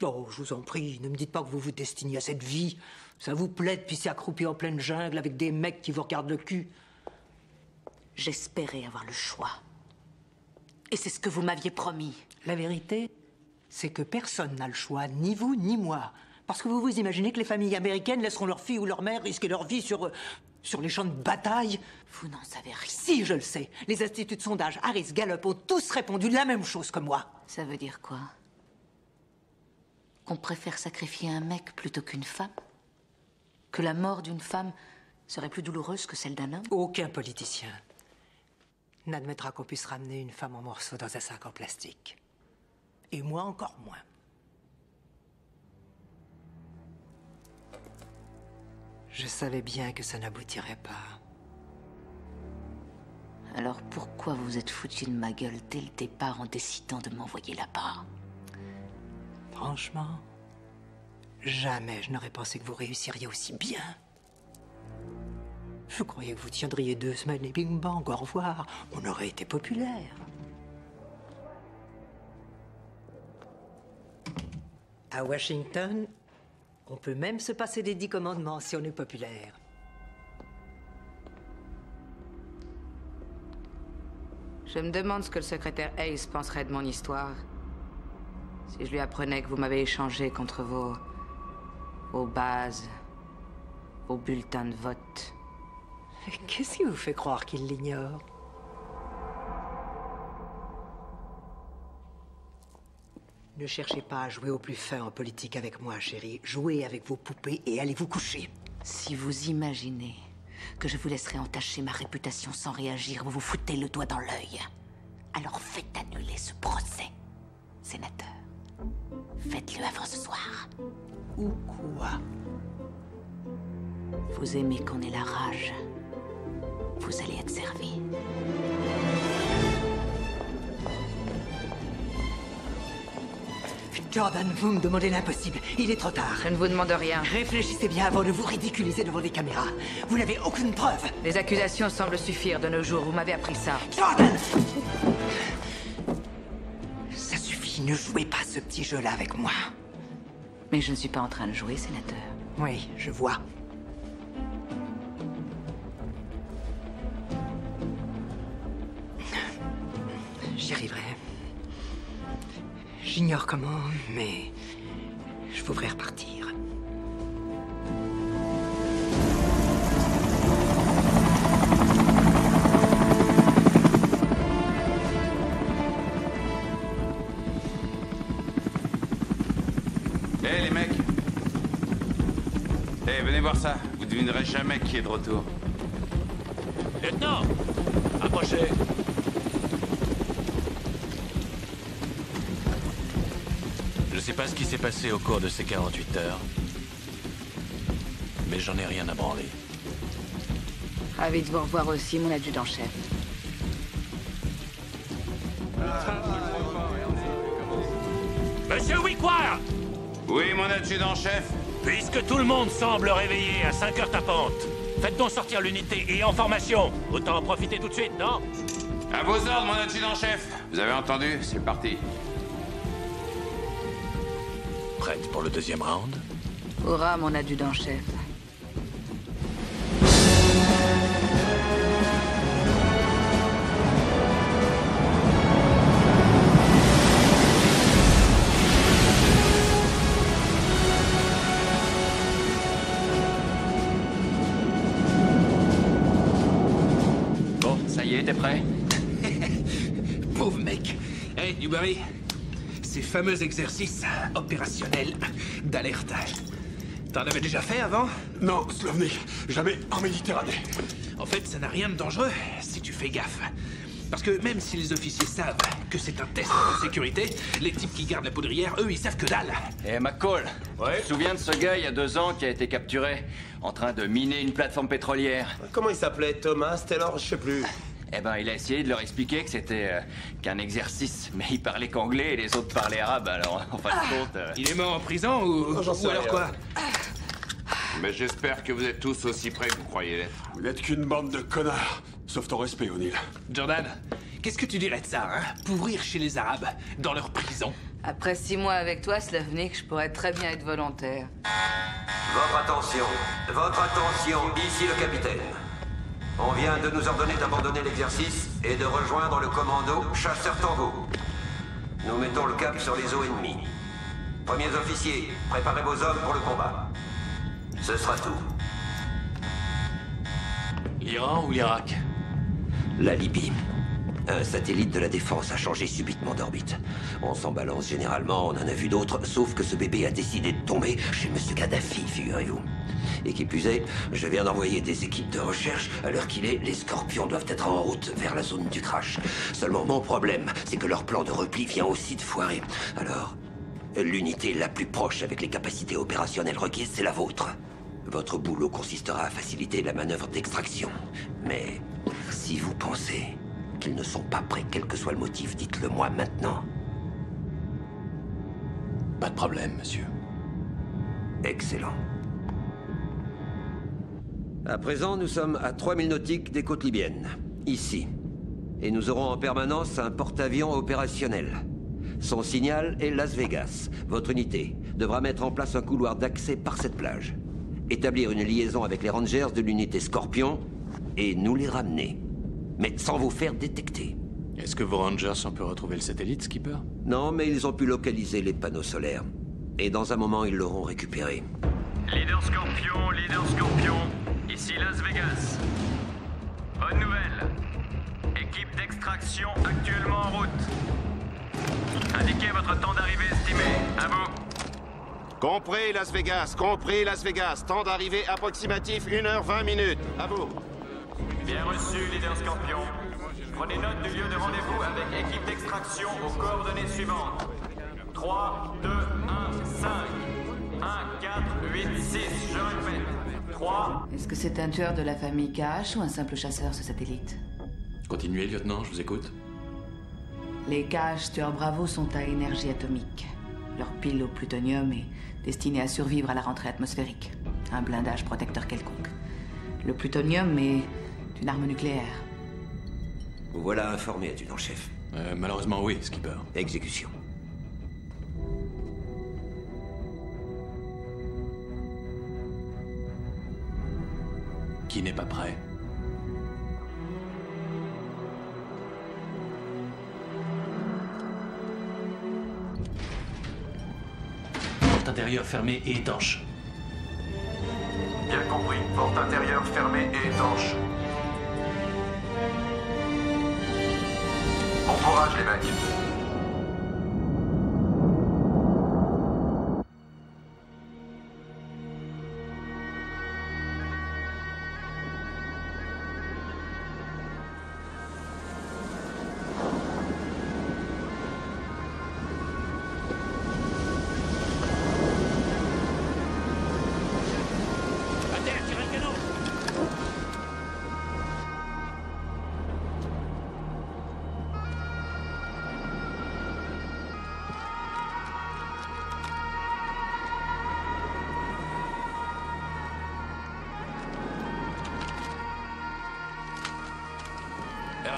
Oh, je vous en prie, ne me dites pas que vous vous destinez à cette vie. Ça vous plaît de pisser accroupi en pleine jungle avec des mecs qui vous regardent le cul? J'espérais avoir le choix. Et c'est ce que vous m'aviez promis. La vérité, c'est que personne n'a le choix, ni vous, ni moi. Parce que vous vous imaginez que les familles américaines laisseront leur fille ou leur mère risquer leur vie sur les champs de bataille? Vous n'en savez rien. Si, je le sais. Les instituts de sondage, Harris, Gallup, ont tous répondu la même chose que moi. Ça veut dire quoi? Qu'on préfère sacrifier un mec plutôt qu'une femme? Que la mort d'une femme serait plus douloureuse que celle d'un homme? Aucun politicien n'admettra qu'on puisse ramener une femme en morceaux dans un sac en plastique. Et moi encore moins. Je savais bien que ça n'aboutirait pas. Alors pourquoi vous êtes foutu de ma gueule dès le départ en décidant de m'envoyer là-bas? Franchement, jamais je n'aurais pensé que vous réussiriez aussi bien. Je croyais que vous tiendriez 2 semaines et bing bang, au revoir. On aurait été populaire. À Washington, on peut même se passer des 10 commandements si on est populaire. Je me demande ce que le secrétaire Hayes penserait de mon histoire. Si je lui apprenais que vous m'avez échangé contre vos bases, vos bulletins de vote. Qu'est-ce qui vous fait croire qu'il l'ignore? Ne cherchez pas à jouer au plus fin en politique avec moi, chérie. Jouez avec vos poupées et allez vous coucher. Si vous imaginez que je vous laisserai entacher ma réputation sans réagir, vous vous foutez le doigt dans l'œil. Alors faites annuler ce procès, sénateur. Faites-le avant ce soir. Ou quoi? Vous aimez qu'on ait la rage. Vous allez être servi. Jordan, vous me demandez l'impossible. Il est trop tard. Je ne vous demande rien. Réfléchissez bien avant de vous ridiculiser devant les caméras. Vous n'avez aucune preuve. Les accusations semblent suffire de nos jours. Vous m'avez appris ça. Jordan! Ça suffit, ne jouez pas ce petit jeu-là avec moi. Mais je ne suis pas en train de jouer, sénateur. Oui, je vois. J'y arriverai. J'ignore comment, mais je vous ferai repartir. Hé, les mecs. Hé, venez voir ça. Vous devinerez jamais qui est de retour. Lieutenant, approchez. Je sais pas ce qui s'est passé au cours de ces 48 heures, mais j'en ai rien à branler. Ravi de vous revoir aussi, mon adjudant-chef. Monsieur Wickwire! Oui, mon adjudant-chef. Puisque tout le monde semble réveillé à 5 heures tapantes, faites donc sortir l'unité et en formation. Autant en profiter tout de suite, non? À vos ordres, mon adjudant-chef. Vous avez entendu? C'est parti. Prête pour le deuxième round? Hurrah, mon adjudant-chef. T'es prêt? Pauvre mec. Hey, Newberry, ces fameux exercices opérationnels d'alerte, t'en avais déjà fait avant? Non, Slovnik, jamais en Méditerranée. En fait, ça n'a rien de dangereux si tu fais gaffe. Parce que même si les officiers savent que c'est un test de sécurité, les types qui gardent la poudrière, eux, ils savent que dalle. Eh, McCall, tu te souviens de ce gars il y a 2 ans qui a été capturé en train de miner une plateforme pétrolière? Comment il s'appelait? Thomas, Taylor, je sais plus. Eh ben, il a essayé de leur expliquer que c'était qu'un exercice, mais il parlait qu'anglais et les autres parlaient arabe, alors en fin de compte... Il est mort en prison ou alors quoi? Mais j'espère que vous êtes tous aussi près que vous croyez l'être. Vous n'êtes qu'une bande de connards. Sauf ton respect, O'Neill. Jordan, qu'est-ce que tu dirais de ça, hein? Pourrir chez les Arabes, dans leur prison? Après 6 mois avec toi, Slovnik, je pourrais très bien être volontaire. Votre attention, ici le capitaine. On vient de nous ordonner d'abandonner l'exercice et de rejoindre le commando Chasseur Tango. Nous mettons le cap sur les eaux ennemies. Premiers officiers, préparez vos hommes pour le combat. Ce sera tout. L'Iran ou l'Irak? La Libye. Un satellite de la défense a changé subitement d'orbite. On s'en balance généralement, on en a vu d'autres, sauf que ce bébé a décidé de tomber chez Monsieur Kadhafi, figurez-vous. Et qui plus est, je viens d'envoyer des équipes de recherche. À l'heure qu'il est, les Scorpions doivent être en route vers la zone du crash. Seulement mon problème, c'est que leur plan de repli vient aussi de foirer. Alors, l'unité la plus proche avec les capacités opérationnelles requises, c'est la vôtre. Votre boulot consistera à faciliter la manœuvre d'extraction. Mais si vous pensez qu'ils ne sont pas prêts, quel que soit le motif, dites-le moi maintenant. Pas de problème, monsieur. Excellent. À présent, nous sommes à 3000 nautiques des côtes libyennes, ici. Et nous aurons en permanence un porte-avions opérationnel. Son signal est Las Vegas. Votre unité devra mettre en place un couloir d'accès par cette plage. Établir une liaison avec les Rangers de l'unité Scorpion et nous les ramener. Mais sans vous faire détecter. Est-ce que vos Rangers ont pu retrouver le satellite, Skipper? Non, mais ils ont pu localiser les panneaux solaires. Et dans un moment, ils l'auront récupéré. Leader Scorpion, ici Las Vegas. Bonne nouvelle. Équipe d'extraction actuellement en route. Indiquez votre temps d'arrivée estimé. À vous. Compris Las Vegas. Temps d'arrivée approximatif 1h20. À vous. Bien reçu, Leader Scorpion. Prenez note du lieu de rendez-vous avec équipe d'extraction aux coordonnées suivantes. 3, 2, 1, 5. 1, 4, 8, 6. Je répète. 3. Est-ce que c'est un tueur de la famille Cash ou un simple chasseur, ce satellite? Continuez, lieutenant, je vous écoute. Les Cash tueurs Bravo sont à énergie atomique. Leur pile au plutonium est destinée à survivre à la rentrée atmosphérique. Un blindage protecteur quelconque. Le plutonium est une arme nucléaire. Vous voilà informé, adjudant-chef. Malheureusement, oui, Skipper. Exécution. Qui n'est pas prêt? Porte intérieure fermée et étanche. Bien compris. Porte intérieure fermée et étanche. Bon courage, les mecs.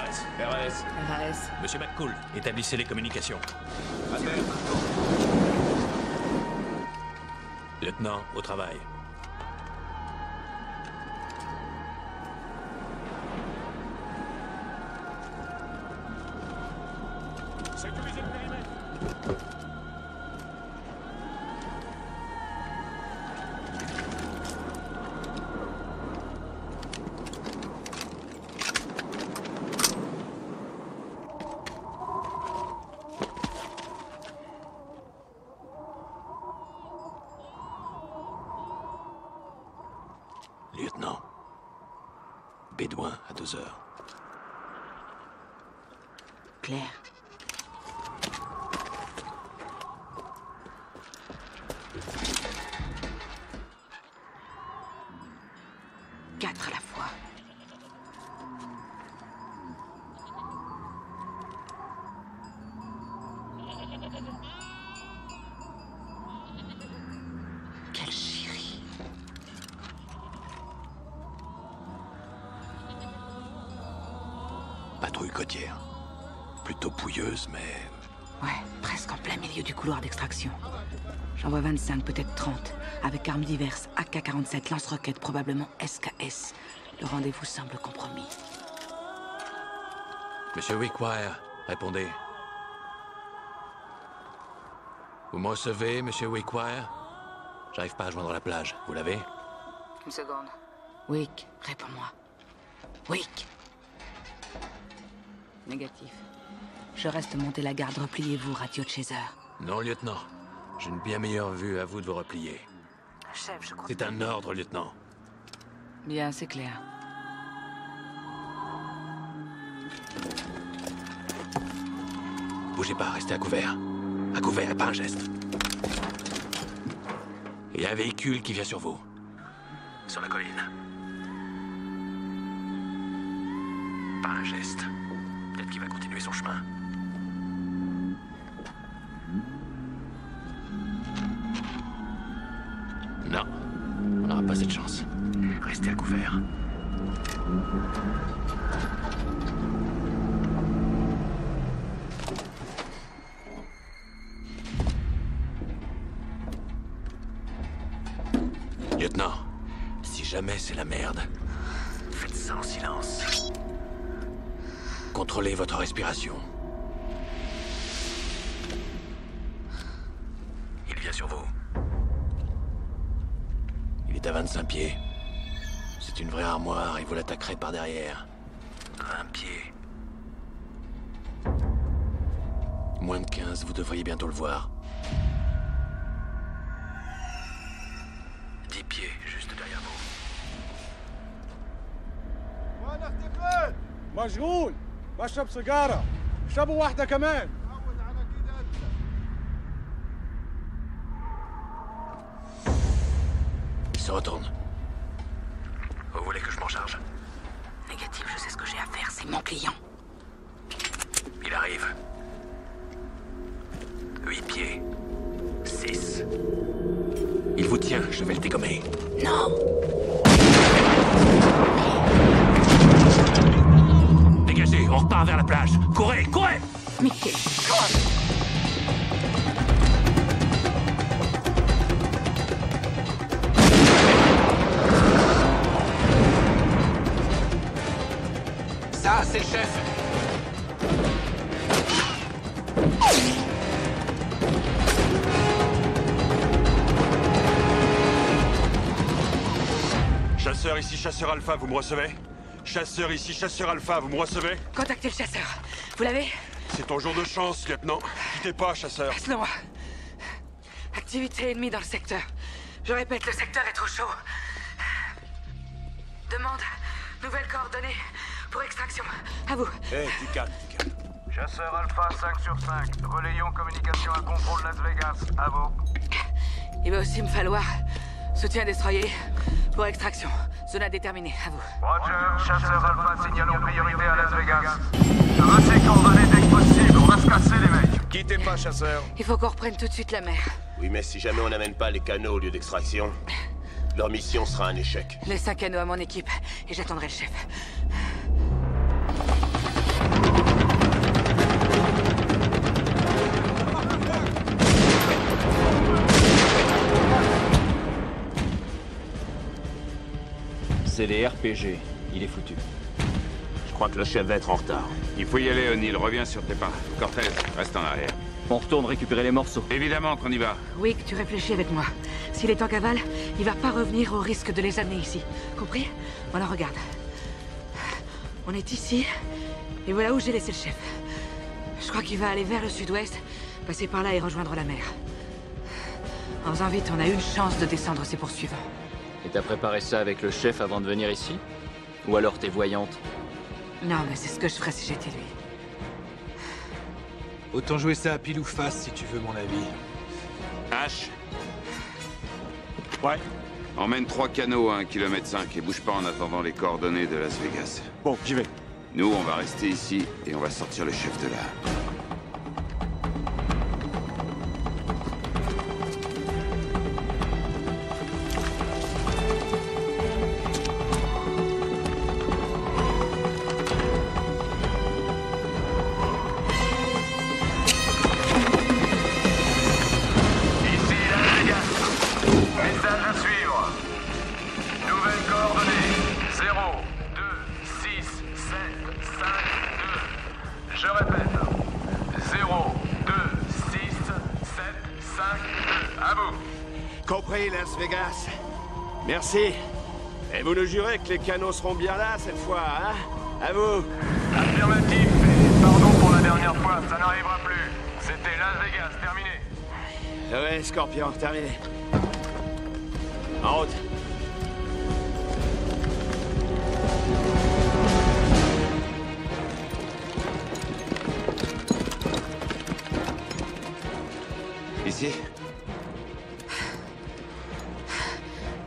RS. RS. RAS. Monsieur McCool, établissez les communications. Lieutenant, au travail. Sécurisez le périmètre. Lieutenant. Bédouin à 2 heures. Claire. Quatre à la fois. Quelle chérie. Patrouille côtière. Plutôt pouilleuse, mais... Ouais, presque en plein milieu du couloir d'extraction. J'en vois 25, peut-être 30, avec armes diverses, AK-47, lance-roquettes, probablement SKS. Le rendez-vous semble compromis. Monsieur Wickwire, répondez. Vous me recevez, monsieur Wickwire? J'arrive pas à joindre la plage. Vous l'avez? Une seconde. Wick, réponds-moi. Wick. Négatif. Je reste monter la garde, repliez-vous, radio de Chaser. Non, lieutenant. J'ai une bien meilleure vue, à vous de vous replier. Chef, je crois... C'est un ordre, lieutenant. Bien, c'est clair. Bougez pas, restez à couvert. À couvert, pas un geste. Il y a un véhicule qui vient sur vous. Sur la colline. Pas un geste. Peut-être qu'il va continuer son chemin. Non, on n'aura pas cette chance. Restez à couvert. Lieutenant, si jamais c'est la merde, faites ça en silence. Contrôlez votre respiration. Il vient sur vous. Il est à 25 pieds. C'est une vraie armoire et vous l'attaquerez par derrière. À 1 pied. Moins de 15, vous devriez bientôt le voir. 10 pieds, juste derrière vous. مشغول بشرب سيجارة اشربوا واحدة كمان Il se retourne. Vous voulez que je m'en charge? Négatif, je sais ce que j'ai à faire, c'est mon client. Il arrive. 8 pieds. 6. Il vous tient, je vais le dégommer. Non! Dégagez, on repart vers la plage. Courez, courez! Mickey, cours! Ça, c'est le chef. Chasseur ici, chasseur alpha, vous me recevez? Chasseur ici, chasseur alpha, vous me recevez? Contactez le chasseur. Vous l'avez? C'est ton jour de chance, lieutenant. Quittez pas, chasseur. Laisse-le-moi. Activité ennemie dans le secteur. Je répète, le secteur est trop chaud. Demande nouvelles coordonnées pour extraction. À vous. Hé, tu calmes, tu calmes. Chasseur Alpha 5 sur 5. Relayons communication à contrôle Las Vegas. À vous. Il va aussi me falloir soutien destroyer pour extraction. Zone à déterminer. À vous. Roger. Chasseur Alpha, signalons priorité à Las Vegas. Tracez coordonnées dès que possible. On va se casser, les mecs. Quittez pas, chasseur. Il faut qu'on reprenne tout de suite la mer. Oui, mais si jamais on n'amène pas les canaux au lieu d'extraction, leur mission sera un échec. Laisse un canot à mon équipe et j'attendrai le chef. c'est les RPG. Il est foutu. Je crois que le chef va être en retard. Il faut y aller, O'Neill. Reviens sur tes pas. Cortez, reste en arrière. On retourne récupérer les morceaux. Évidemment qu'on y va. Wick, tu réfléchis avec moi. S'il est en cavale, il va pas revenir au risque de les amener ici. Compris? Voilà, regarde. On est ici, et voilà où j'ai laissé le chef. Je crois qu'il va aller vers le sud-ouest, passer par là et rejoindre la mer. En faisant vite, on a une chance de descendre ses poursuivants. Et t'as préparé ça avec le chef avant de venir ici? Ou alors t'es voyante? Non, mais c'est ce que je ferais si j'étais lui. Autant jouer ça à pile ou face si tu veux mon avis. H. Ouais. Emmène 3 canots à 1,5 km et bouge pas en attendant les coordonnées de Las Vegas. Bon, j'y vais. Nous, on va rester ici et on va sortir le chef de là. Las Vegas. Merci. Et vous nous jurez que les canons seront bien là cette fois, hein? À vous. Affirmatif, et pardon pour la dernière fois, ça n'arrivera plus. C'était Las Vegas, terminé. Ouais, Scorpion, terminé. En route. Ici?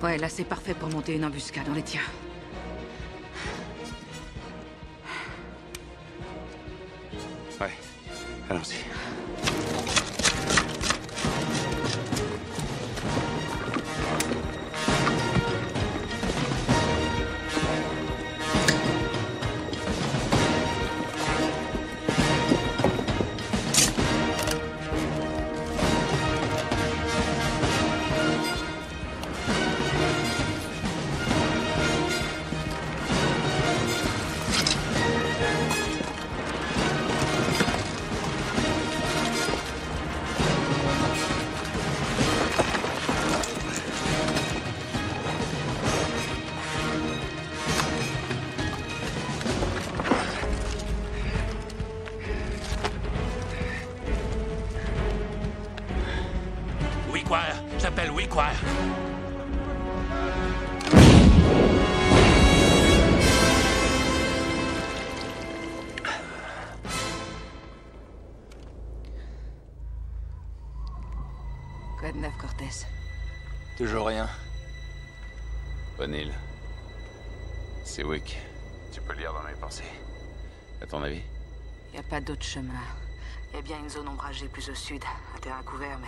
Ouais, là c'est parfait pour monter une embuscade, on les tient. Ouais, allons-y. J'appelle Wickwire. Quoi de neuf, Cortez? Toujours rien. O'Neill. C'est Wick. Tu peux lire dans mes pensées. À ton avis? Y a pas d'autre chemin. Y a bien une zone ombragée plus au sud, un terrain couvert, mais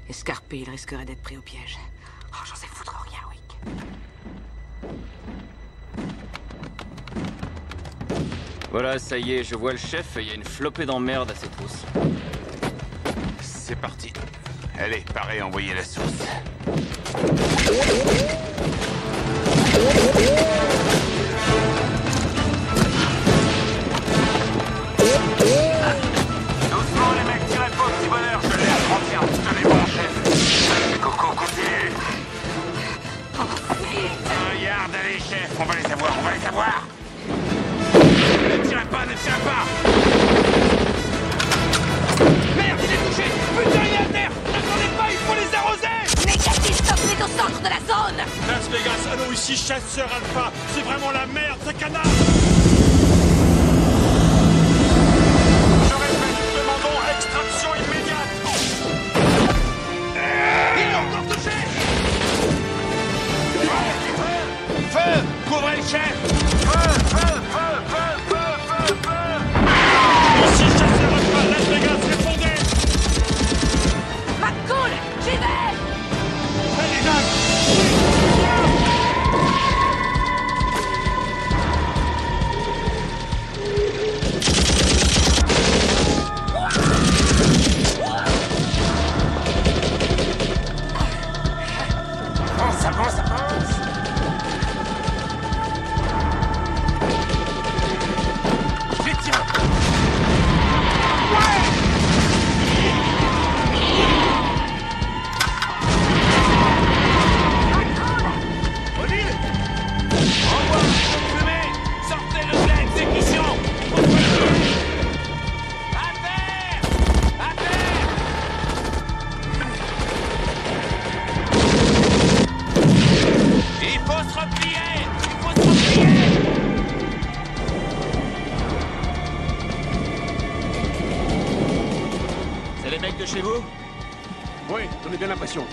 escarpé, il risquerait d'être pris au piège. Oh, j'en sais foutre rien, Wick. Voilà, ça y est, je vois le chef et il y a une flopée d'emmerde à ses trousses. C'est parti. Allez, parez, envoyez la sauce. Doucement, les mecs, tirez pas au petit bonheur, je l'ai à 31. Tenez bon, chef. Coco, continuez. Regarde, allez, chef, on va les avoir, on va les avoir. Ne tirez pas, ne tirez pas. Merde, il est touché. Putain, il est à terre. N'attendez pas, il faut les arroser. Négatif, stop, c'est au centre de la zone. Las Vegas, allô, ici Chasseur Alpha. C'est vraiment la merde, ce canard. Je répète, nous demandons extraction immédiate. Il est encore touché. Feu! Couvrez le chef! Ici Chasseur Alpha, Las Vegas, répondez. McCool, j'y vais. Allez, Jack. n'êtes que chez vous? Oui, j'en ai bien l'impression.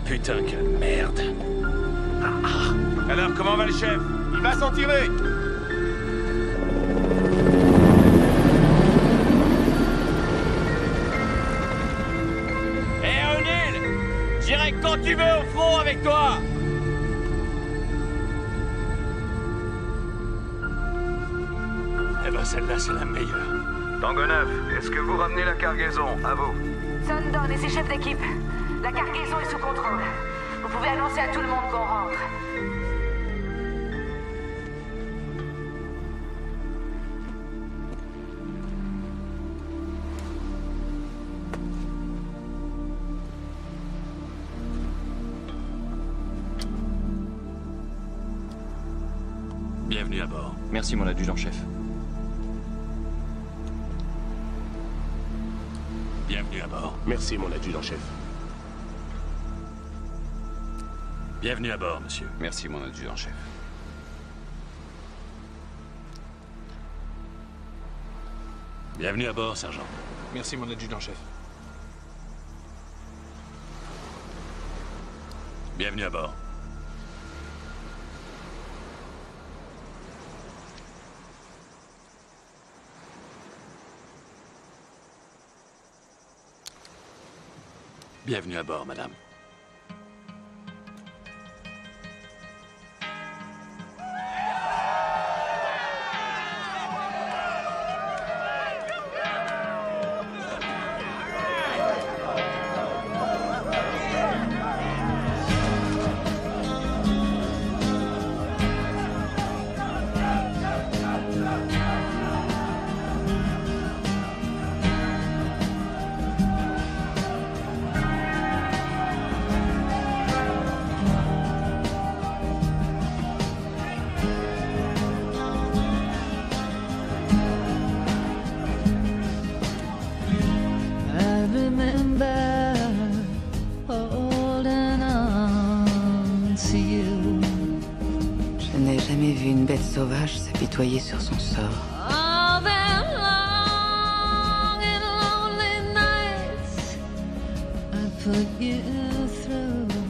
Putain, quelle merde. Alors, comment va le chef? Il va s'en tirer. Hé, O'Neill! J'irai quand tu veux au front avec toi! Eh ben, celle-là, c'est la meilleure. Tango 9, est-ce que vous ramenez la cargaison? À vous. Sundon et ses chefs d'équipe. La cargaison est sous contrôle. Vous pouvez annoncer à tout le monde qu'on rentre. Bienvenue à bord. Merci, mon adjudant-chef. Bienvenue à bord. Merci, mon adjudant-chef. Bienvenue à bord, monsieur. Merci, mon adjudant-chef. Bienvenue à bord, sergent. Merci, mon adjudant-chef. Bienvenue à bord. Bienvenue à bord, madame. Je n'ai jamais vu une bête sauvage s'apitoyer sur son sort. All them long and lonely nights I put you through.